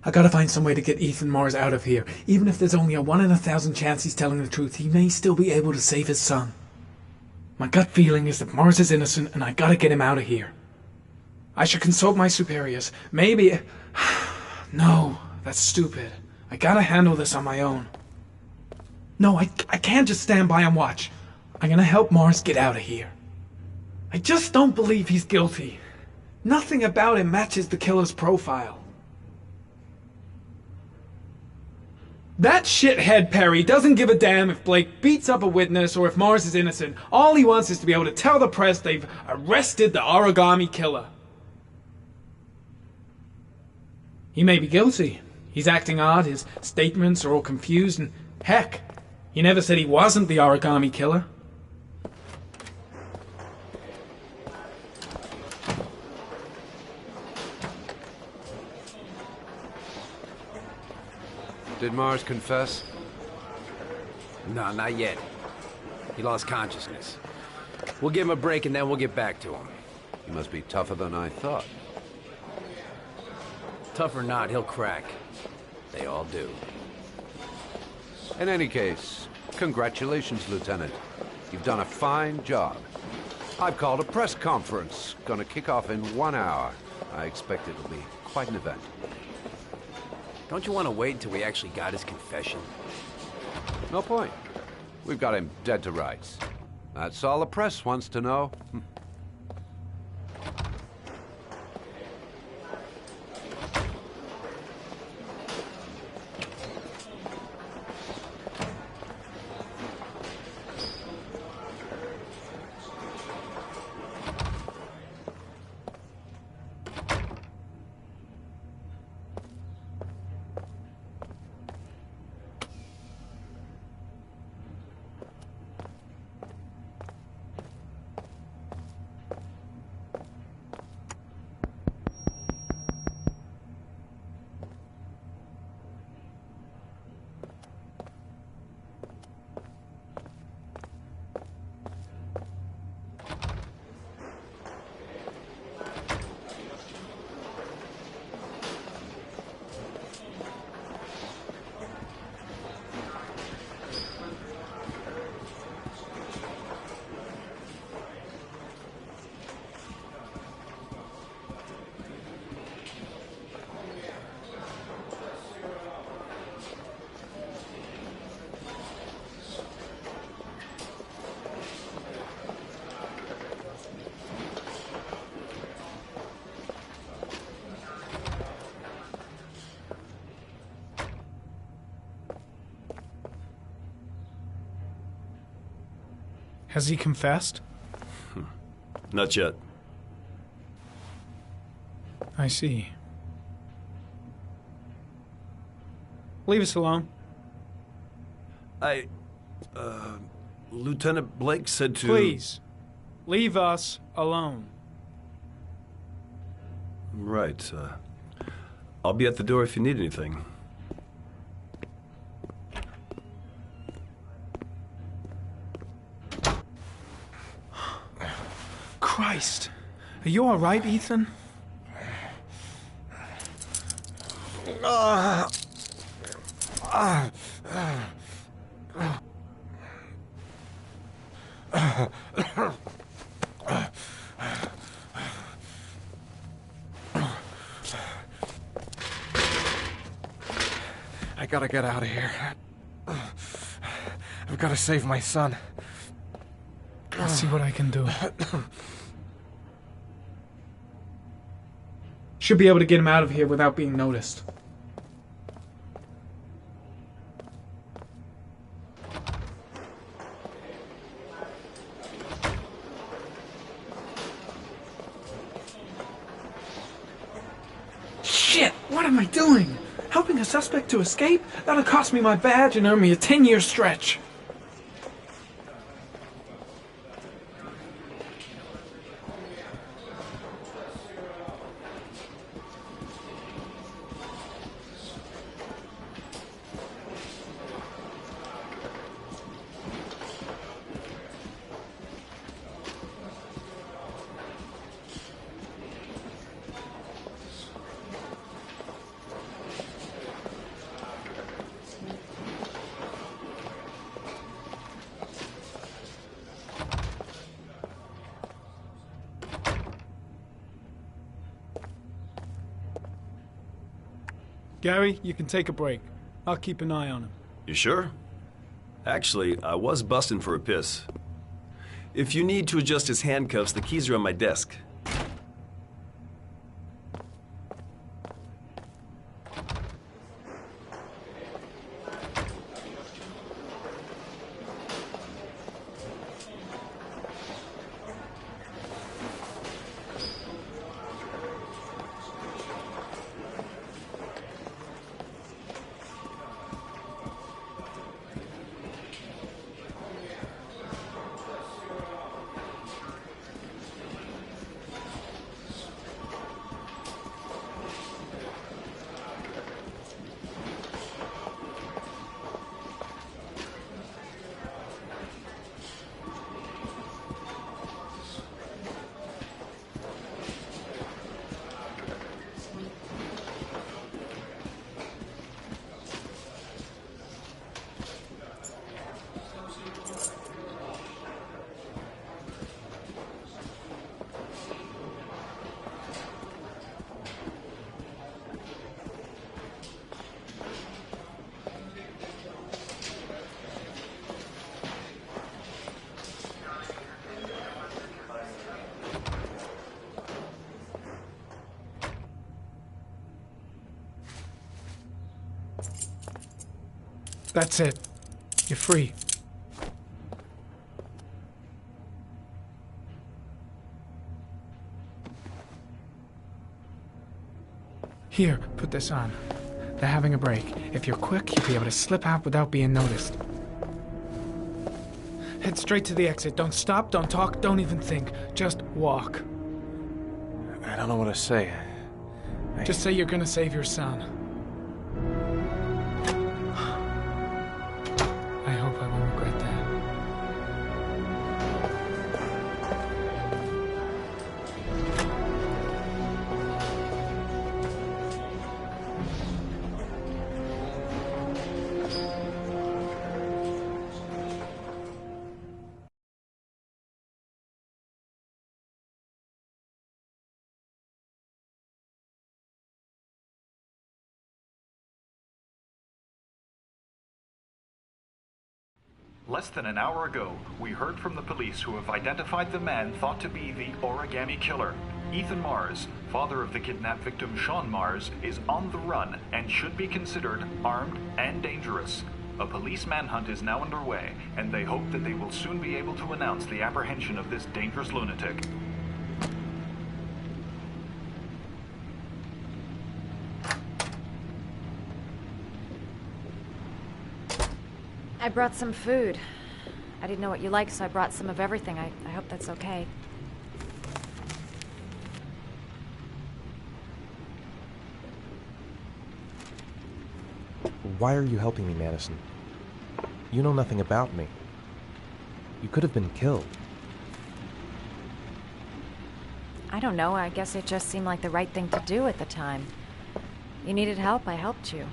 I gotta find some way to get Ethan Mars out of here. Even if there's only a 1 in 1,000 chance he's telling the truth, he may still be able to save his son. My gut feeling is that Mars is innocent, and I gotta get him out of here. I should consult my superiors. Maybe... No, that's stupid. I gotta handle this on my own. No, I can't just stand by and watch. I'm gonna help Mars get out of here. I just don't believe he's guilty. Nothing about him matches the killer's profile. That shithead Perry doesn't give a damn if Blake beats up a witness or if Mars is innocent. All he wants is to be able to tell the press they've arrested the origami killer. He may be guilty. He's acting odd, his statements are all confused, and heck, he never said he wasn't the origami killer. Did Mars confess? No, not yet. He lost consciousness. We'll give him a break and then we'll get back to him. He must be tougher than I thought. Tough or not, he'll crack. They all do. In any case, congratulations, Lieutenant. You've done a fine job. I've called a press conference. Gonna kick off in 1 hour. I expect it'll be quite an event. Don't you want to wait until we actually got his confession? No point. We've got him dead to rights. That's all the press wants to know. Has he confessed? Not yet. I see. Leave us alone. Lieutenant Blake said to... Please, leave us alone. Right, I'll be at the door if you need anything. Christ. Are you all right, Ethan? I gotta get out of here. I've gotta save my son. I'll see what I can do. Should be able to get him out of here without being noticed. Shit! What am I doing? Helping a suspect to escape? That'll cost me my badge and earn me a 10-year stretch. Gary, you can take a break. I'll keep an eye on him. You sure? Actually, I was busting for a piss. If you need to adjust his handcuffs, the keys are on my desk. That's it. You're free. Here, put this on. They're having a break. If you're quick, you'll be able to slip out without being noticed. Head straight to the exit. Don't stop, don't talk, don't even think. Just walk. I don't know what to say. Just say you're gonna save your son. I hope I won't regret that. Less than an hour ago, we heard from the police who have identified the man thought to be the Origami Killer. Ethan Mars, father of the kidnapped victim Sean Mars, is on the run and should be considered armed and dangerous. A police manhunt is now underway, and they hope that they will soon be able to announce the apprehension of this dangerous lunatic. I brought some food. I didn't know what you liked, so I brought some of everything. I hope that's okay. Why are you helping me, Madison? You know nothing about me. You could have been killed. I don't know. I guess it just seemed like the right thing to do at the time. You needed help, I helped you.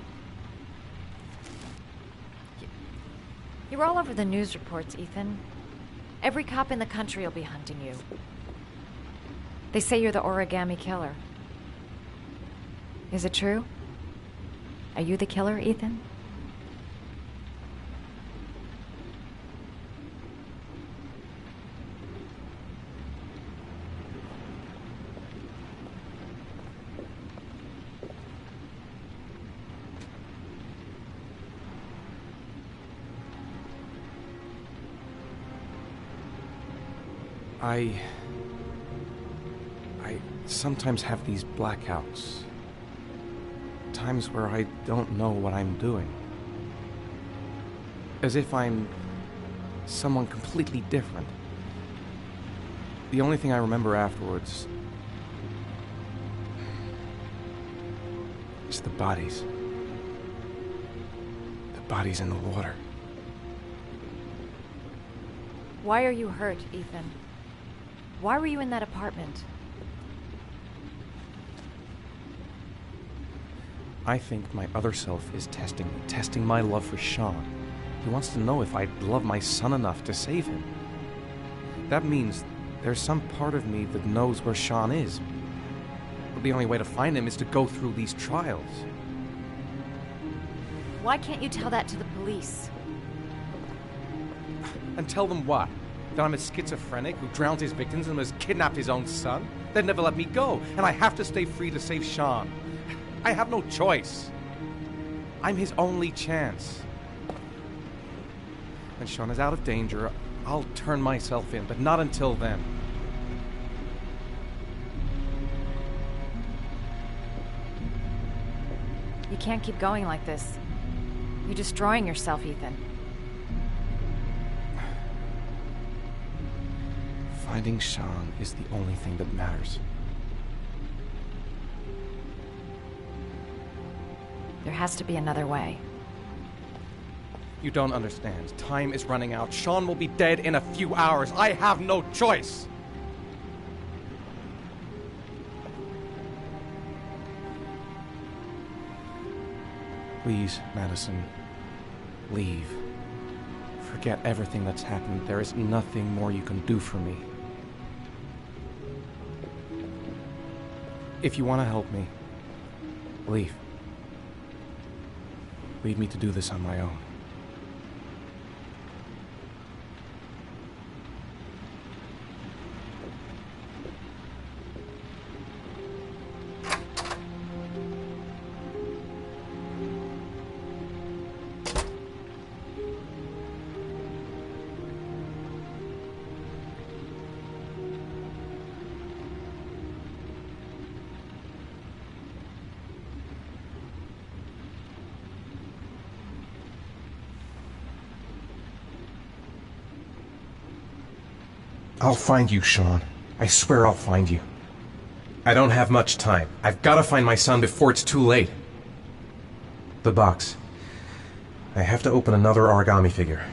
You're all over the news reports, Ethan. Every cop in the country will be hunting you. They say you're the Origami Killer. Is it true? Are you the killer, Ethan? I sometimes have these blackouts. Times where I don't know what I'm doing. As if I'm someone completely different. The only thing I remember afterwards is the bodies. The bodies in the water. Why are you hurt, Ethan? Why were you in that apartment? I think my other self is testing my love for Sean. He wants to know if I love my son enough to save him. That means there's some part of me that knows where Sean is. But the only way to find him is to go through these trials. Why can't you tell that to the police? And tell them what? That I'm a schizophrenic who drowned his victims and has kidnapped his own son? They'd never let me go, and I have to stay free to save Sean. I have no choice. I'm his only chance. When Sean is out of danger, I'll turn myself in, but not until then. You can't keep going like this. You're destroying yourself, Ethan. Finding Sean is the only thing that matters. There has to be another way. You don't understand. Time is running out. Sean will be dead in a few hours. I have no choice. Please, Madison, leave. Forget everything that's happened. There is nothing more you can do for me. If you want to help me, leave. Leave me to do this on my own. I'll find you, Sean. I swear I'll find you. I don't have much time. I've got to find my son before it's too late. The box. I have to open another origami figure.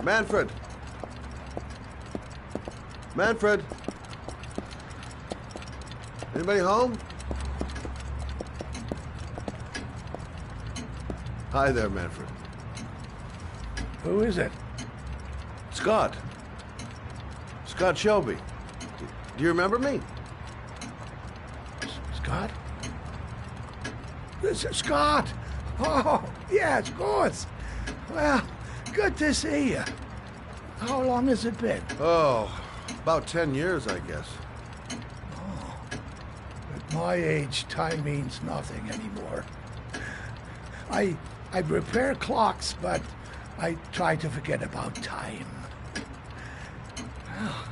Manfred! Manfred! Anybody home? Hi there, Manfred. Who is it? Scott. Scott Shelby. Do you remember me? Scott? This is Scott! Oh, yes, of course. Well, good to see you. How long has it been? Oh, about 10 years, I guess. Oh, at my age, time means nothing anymore. I repair clocks, but I try to forget about time.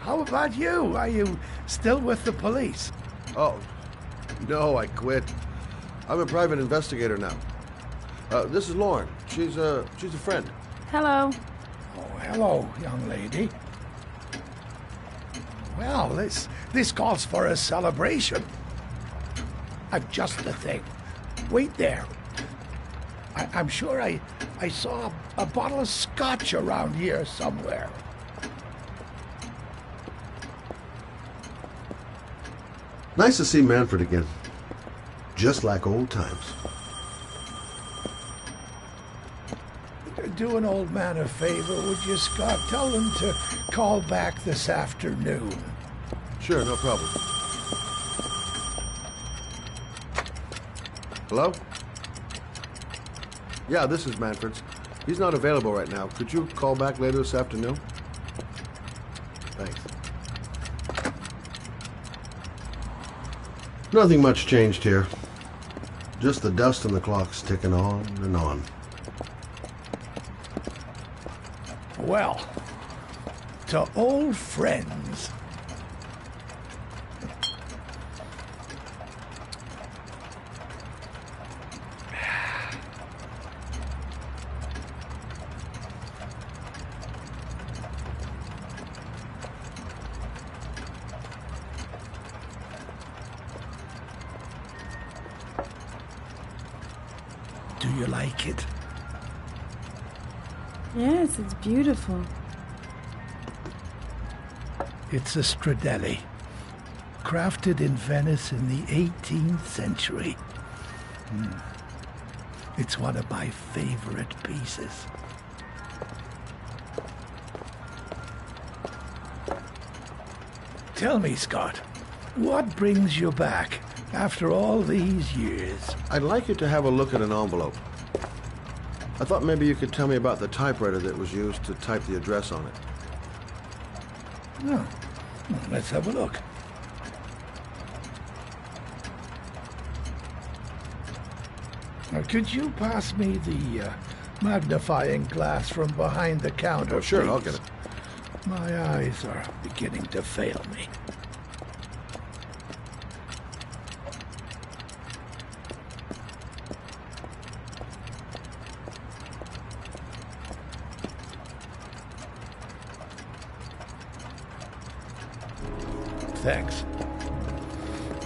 How about you? Are you still with the police? Oh, no, I quit. I'm a private investigator now. This is Lauren. She's a friend. Hello. Oh, hello, young lady. Well, this calls for a celebration. I'm just the thing. Wait there. I'm sure I saw a bottle of scotch around here somewhere. Nice to see Manfred again. Just like old times. Do an old man a favor, would you, Scott? Tell him to call back this afternoon. Sure, no problem. Hello? Yeah, this is Manfred's. He's not available right now. Could you call back later this afternoon? Thanks. Nothing much changed here. Just the dust on the clocks ticking on and on. Well, to old friends. Do you like it? Yes, it's beautiful. It's a Stradelli, crafted in Venice in the 18th century. It's one of my favorite pieces. Tell me, Scott, what brings you back after all these years? I'd like you to have a look at an envelope. I thought maybe you could tell me about the typewriter that was used to type the address on it. Oh, well, let's have a look. Now, could you pass me the magnifying glass from behind the counter, Oh, sure, please? I'll get it. My eyes are beginning to fail me. thanks.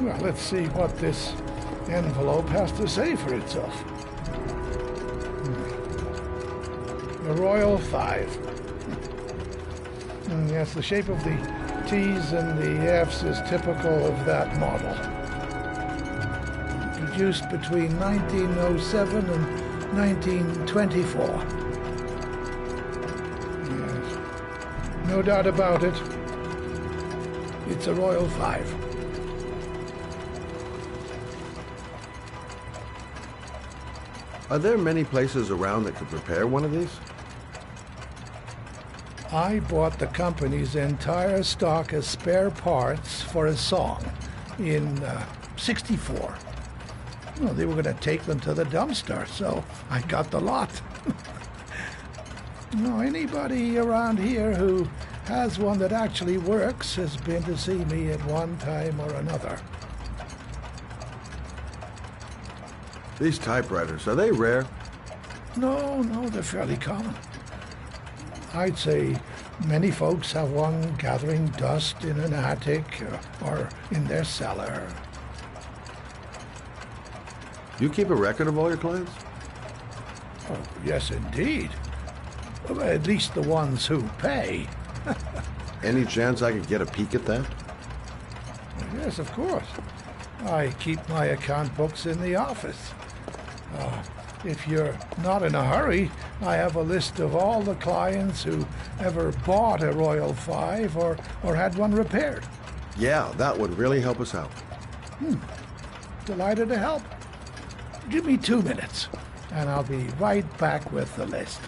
Well, let's see what this envelope has to say for itself. The Royal Five. Yes, the shape of the T's and the F's is typical of that model. Produced between 1907 and 1924. Yes, no doubt about it. It's a Royal Five. Are there many places around that could repair one of these? I bought the company's entire stock of spare parts for a song in '64. Well, they were going to take them to the dumpster, so I got the lot. Anybody around here who has one that actually works has been to see me at one time or another. These typewriters, are they rare? No, they're fairly common. I'd say many folks have one gathering dust in an attic or in their cellar. You keep a record of all your clients? Oh, yes, indeed. At least the ones who pay. Any chance I could get a peek at that? Yes, of course. I keep my account books in the office. If you're not in a hurry, I have a list of all the clients who ever bought a Royal Five or had one repaired. Yeah, that would really help us out. Delighted to help. Give me 2 minutes, and I'll be right back with the list.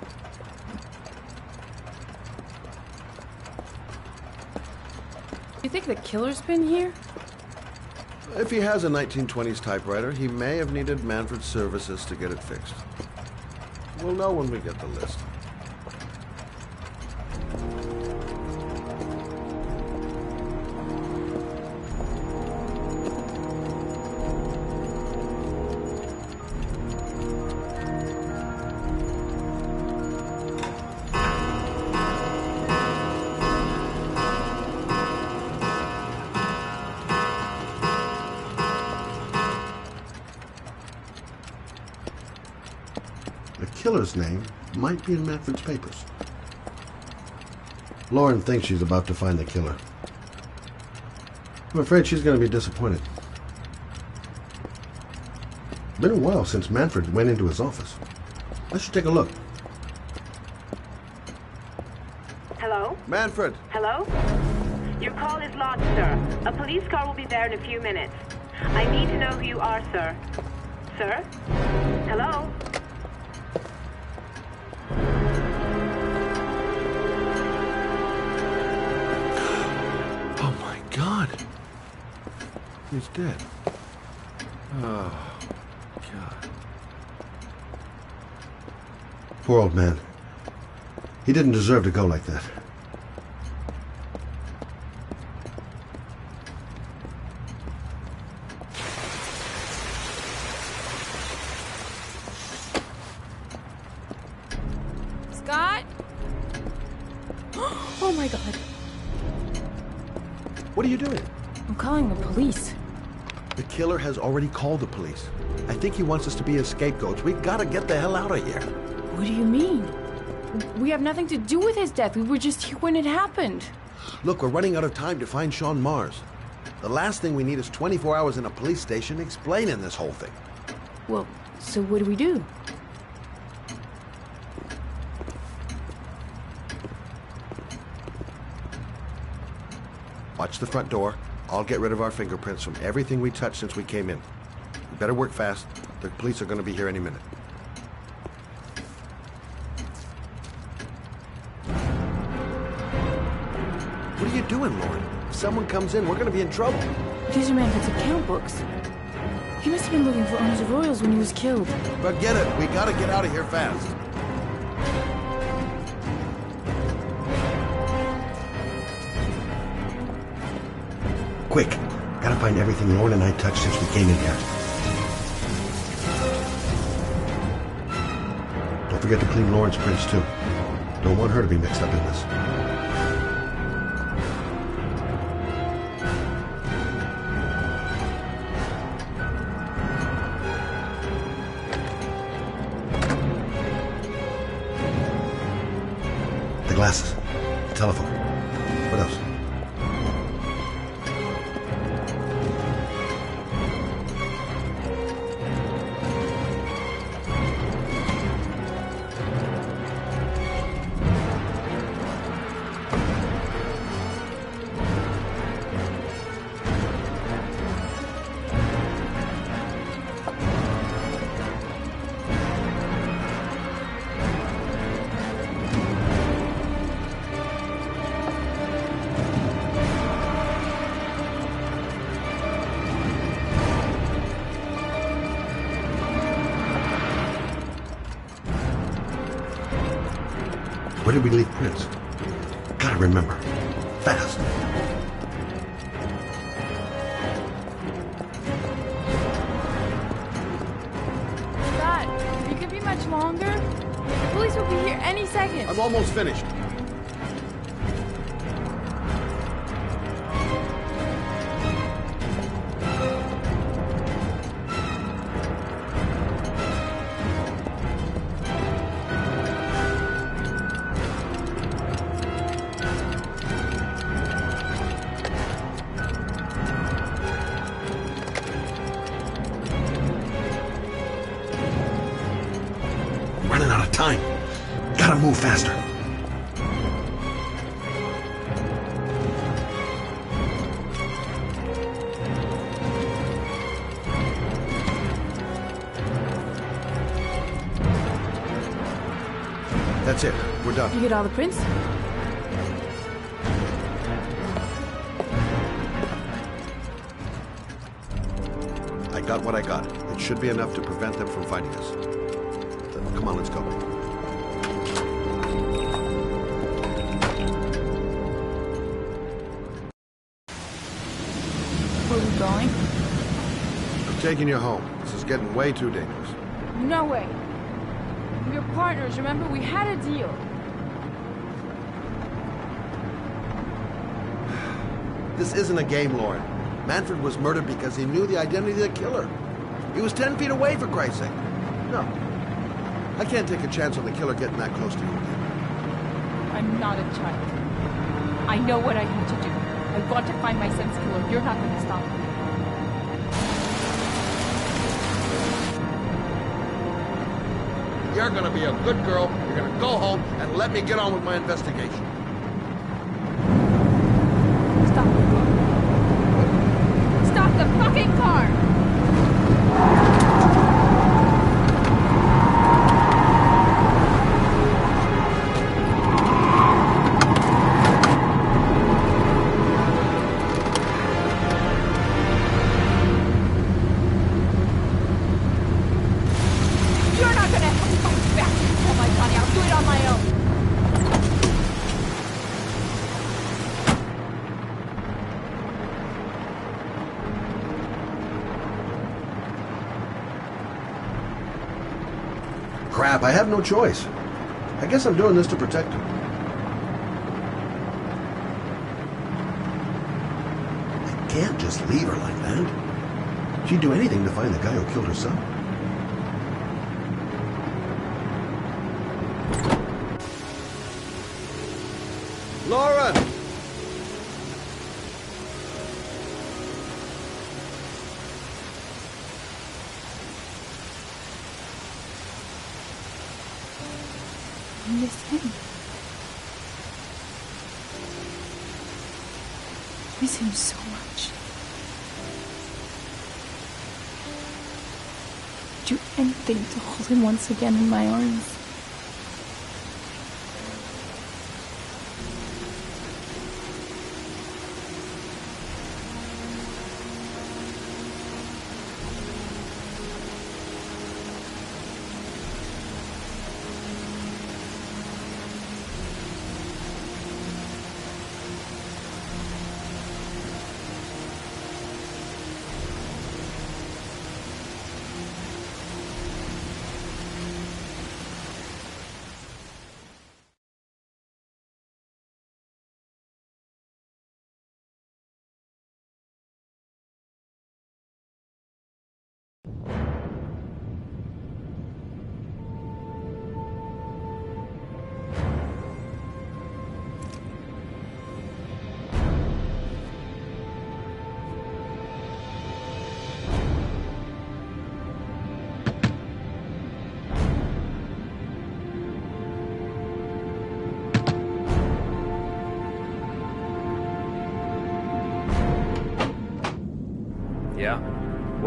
You think the killer's been here? If he has a 1920s typewriter, he may have needed Manfred's services to get it fixed. We'll know when we get the list. The killer's name might be in Manfred's papers. Lauren thinks she's about to find the killer. I'm afraid she's going to be disappointed. Been a while since Manfred went into his office. I should take a look. Hello? Manfred! Hello? Your call is lodged, sir. A police car will be there in a few minutes. I need to know who you are, sir. Sir? Hello? Oh my God! He's dead. Oh, God. Poor old man. He didn't deserve to go like that. Scott? Oh my God. What are you doing? I'm calling the police. The killer has already called the police. I think he wants us to be his scapegoats. We gotta get the hell out of here. What do you mean? We have nothing to do with his death. We were just here when it happened. Look, we're running out of time to find Sean Mars. The last thing we need is 24 hours in a police station explaining this whole thing. Well, so what do we do? Watch the front door. I'll get rid of our fingerprints from everything we touched since we came in. We better work fast. The police are going to be here any minute. What are you doing, Lauren? If someone comes in, we're going to be in trouble. These are Manfred's account books. He must have been looking for owners of Royals when he was killed. Forget it. We got to get out of here fast. Quick! Gotta find everything Lauren and I touched since we came in here. Don't forget to clean Lauren's prints, too. Don't want her to be mixed up in this. glasses. Telephone. What else? Where did we leave Prince? Gotta remember. Fast. Scott, you could be much longer. The police will be here any second. I'm almost finished. Running out of time. Gotta move faster. That's it. We're done. You get all the prints? I got what I got. It should be enough to prevent them from finding us. Come on, let's go. Where are we going? I'm taking you home. This is getting way too dangerous. No way. We're partners, remember? We had a deal. This isn't a game, Lauren. Manfred was murdered because he knew the identity of the killer. He was 10 feet away, for Christ's sake. No. I can't take a chance on the killer getting that close to you again. I'm not a child. I know what I need to do. I've got to find my son's killer. You're not going to stop me. You're gonna be a good girl. You're gonna go home and let me get on with my investigation. Stop the car. Stop the fucking car! You're not gonna help me fight back. Oh my God, I'll do it on my own. Crap, I have no choice. I guess I'm doing this to protect her. I can't just leave her like that. She'd do anything to find the guy who killed her son. Lauren! I miss him. I miss him so much. Do anything to hold him once again in my arms.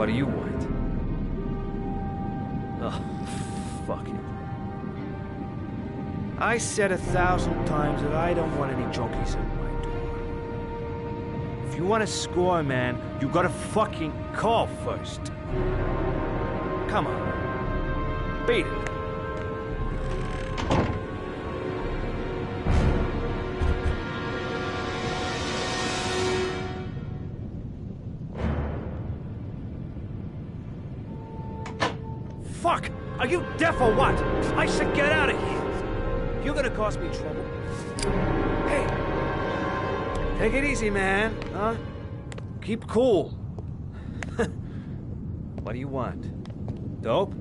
do you want? Oh, fuck it. I said 1,000 times that I don't want any junkies at my door. If you want to score, man, you gotta fucking call first. Come on. Beat it. Fuck! Are you deaf or what? I should get out of here. You're gonna cause me trouble. Hey! Take it easy, man. Huh? Keep cool. What do you want? Dope?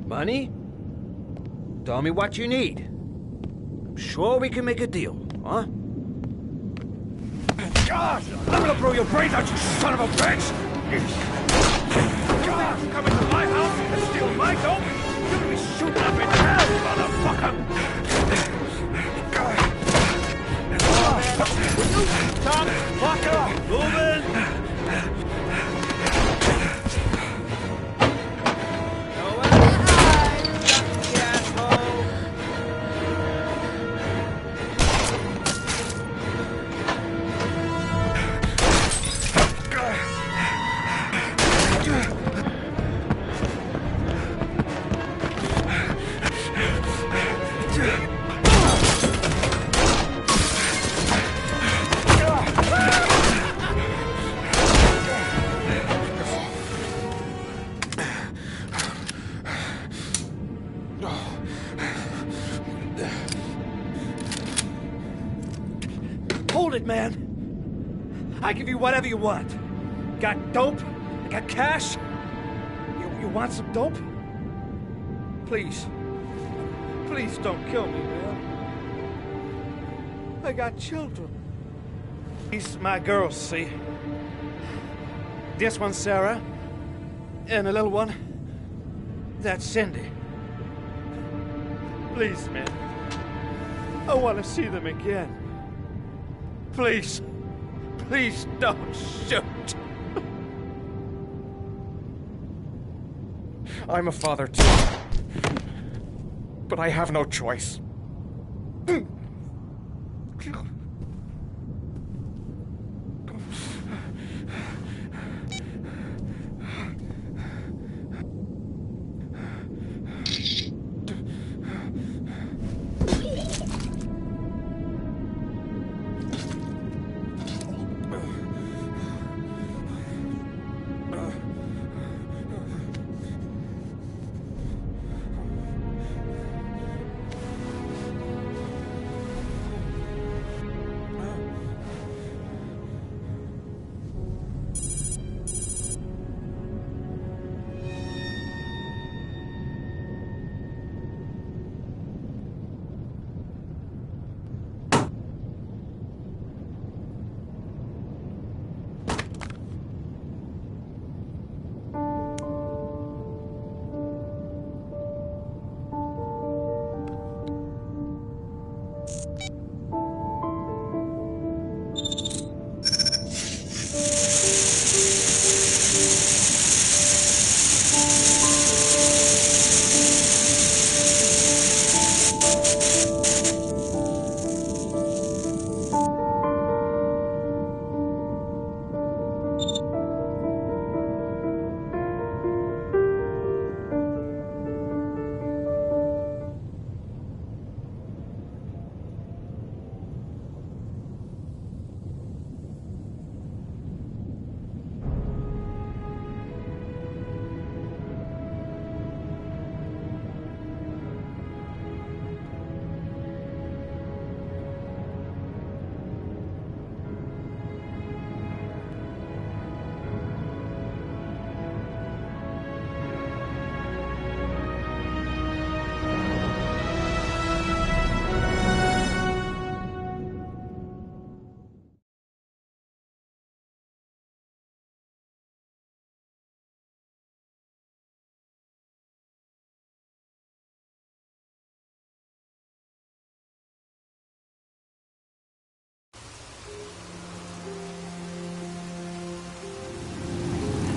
Money? Tell me what you need. I'm sure we can make a deal, huh? God! I'm gonna blow your brains out, you son of a bitch! God, come into my house and steal my dope? You're gonna be shooting up in hell, motherfucker! Will you stop fucking moving? Hold it, man. I give you whatever you want. Got dope? I got cash? You want some dope? Please. Please don't kill me, man. I got children. These my girls, see? This one's Sarah. And the little one, that's Cindy. Please, man. I want to see them again. Please. Please don't shoot. I'm a father too. But I have no choice.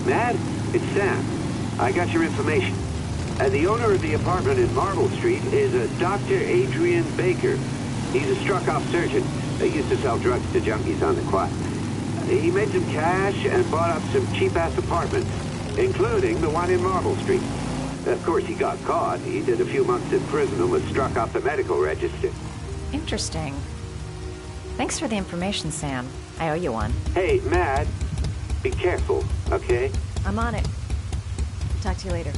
Mad? it's Sam. I got your information. The owner of the apartment in Marble Street is a Dr. Adrian Baker. He's a struck-off surgeon. He used to sell drugs to junkies on the quad. He made some cash and bought up some cheap-ass apartments, including the one in Marble Street. Of course, he got caught. He did a few months in prison and was struck off the medical register. Interesting. Thanks for the information, Sam. I owe you one. Hey, Mad, be careful, okay? I'm on it. Talk to you later.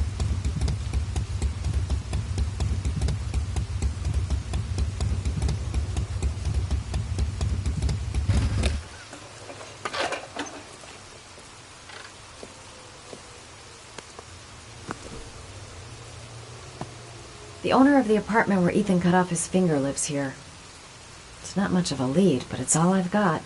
The owner of the apartment where Ethan cut off his finger lives here. It's not much of a lead, but it's all I've got.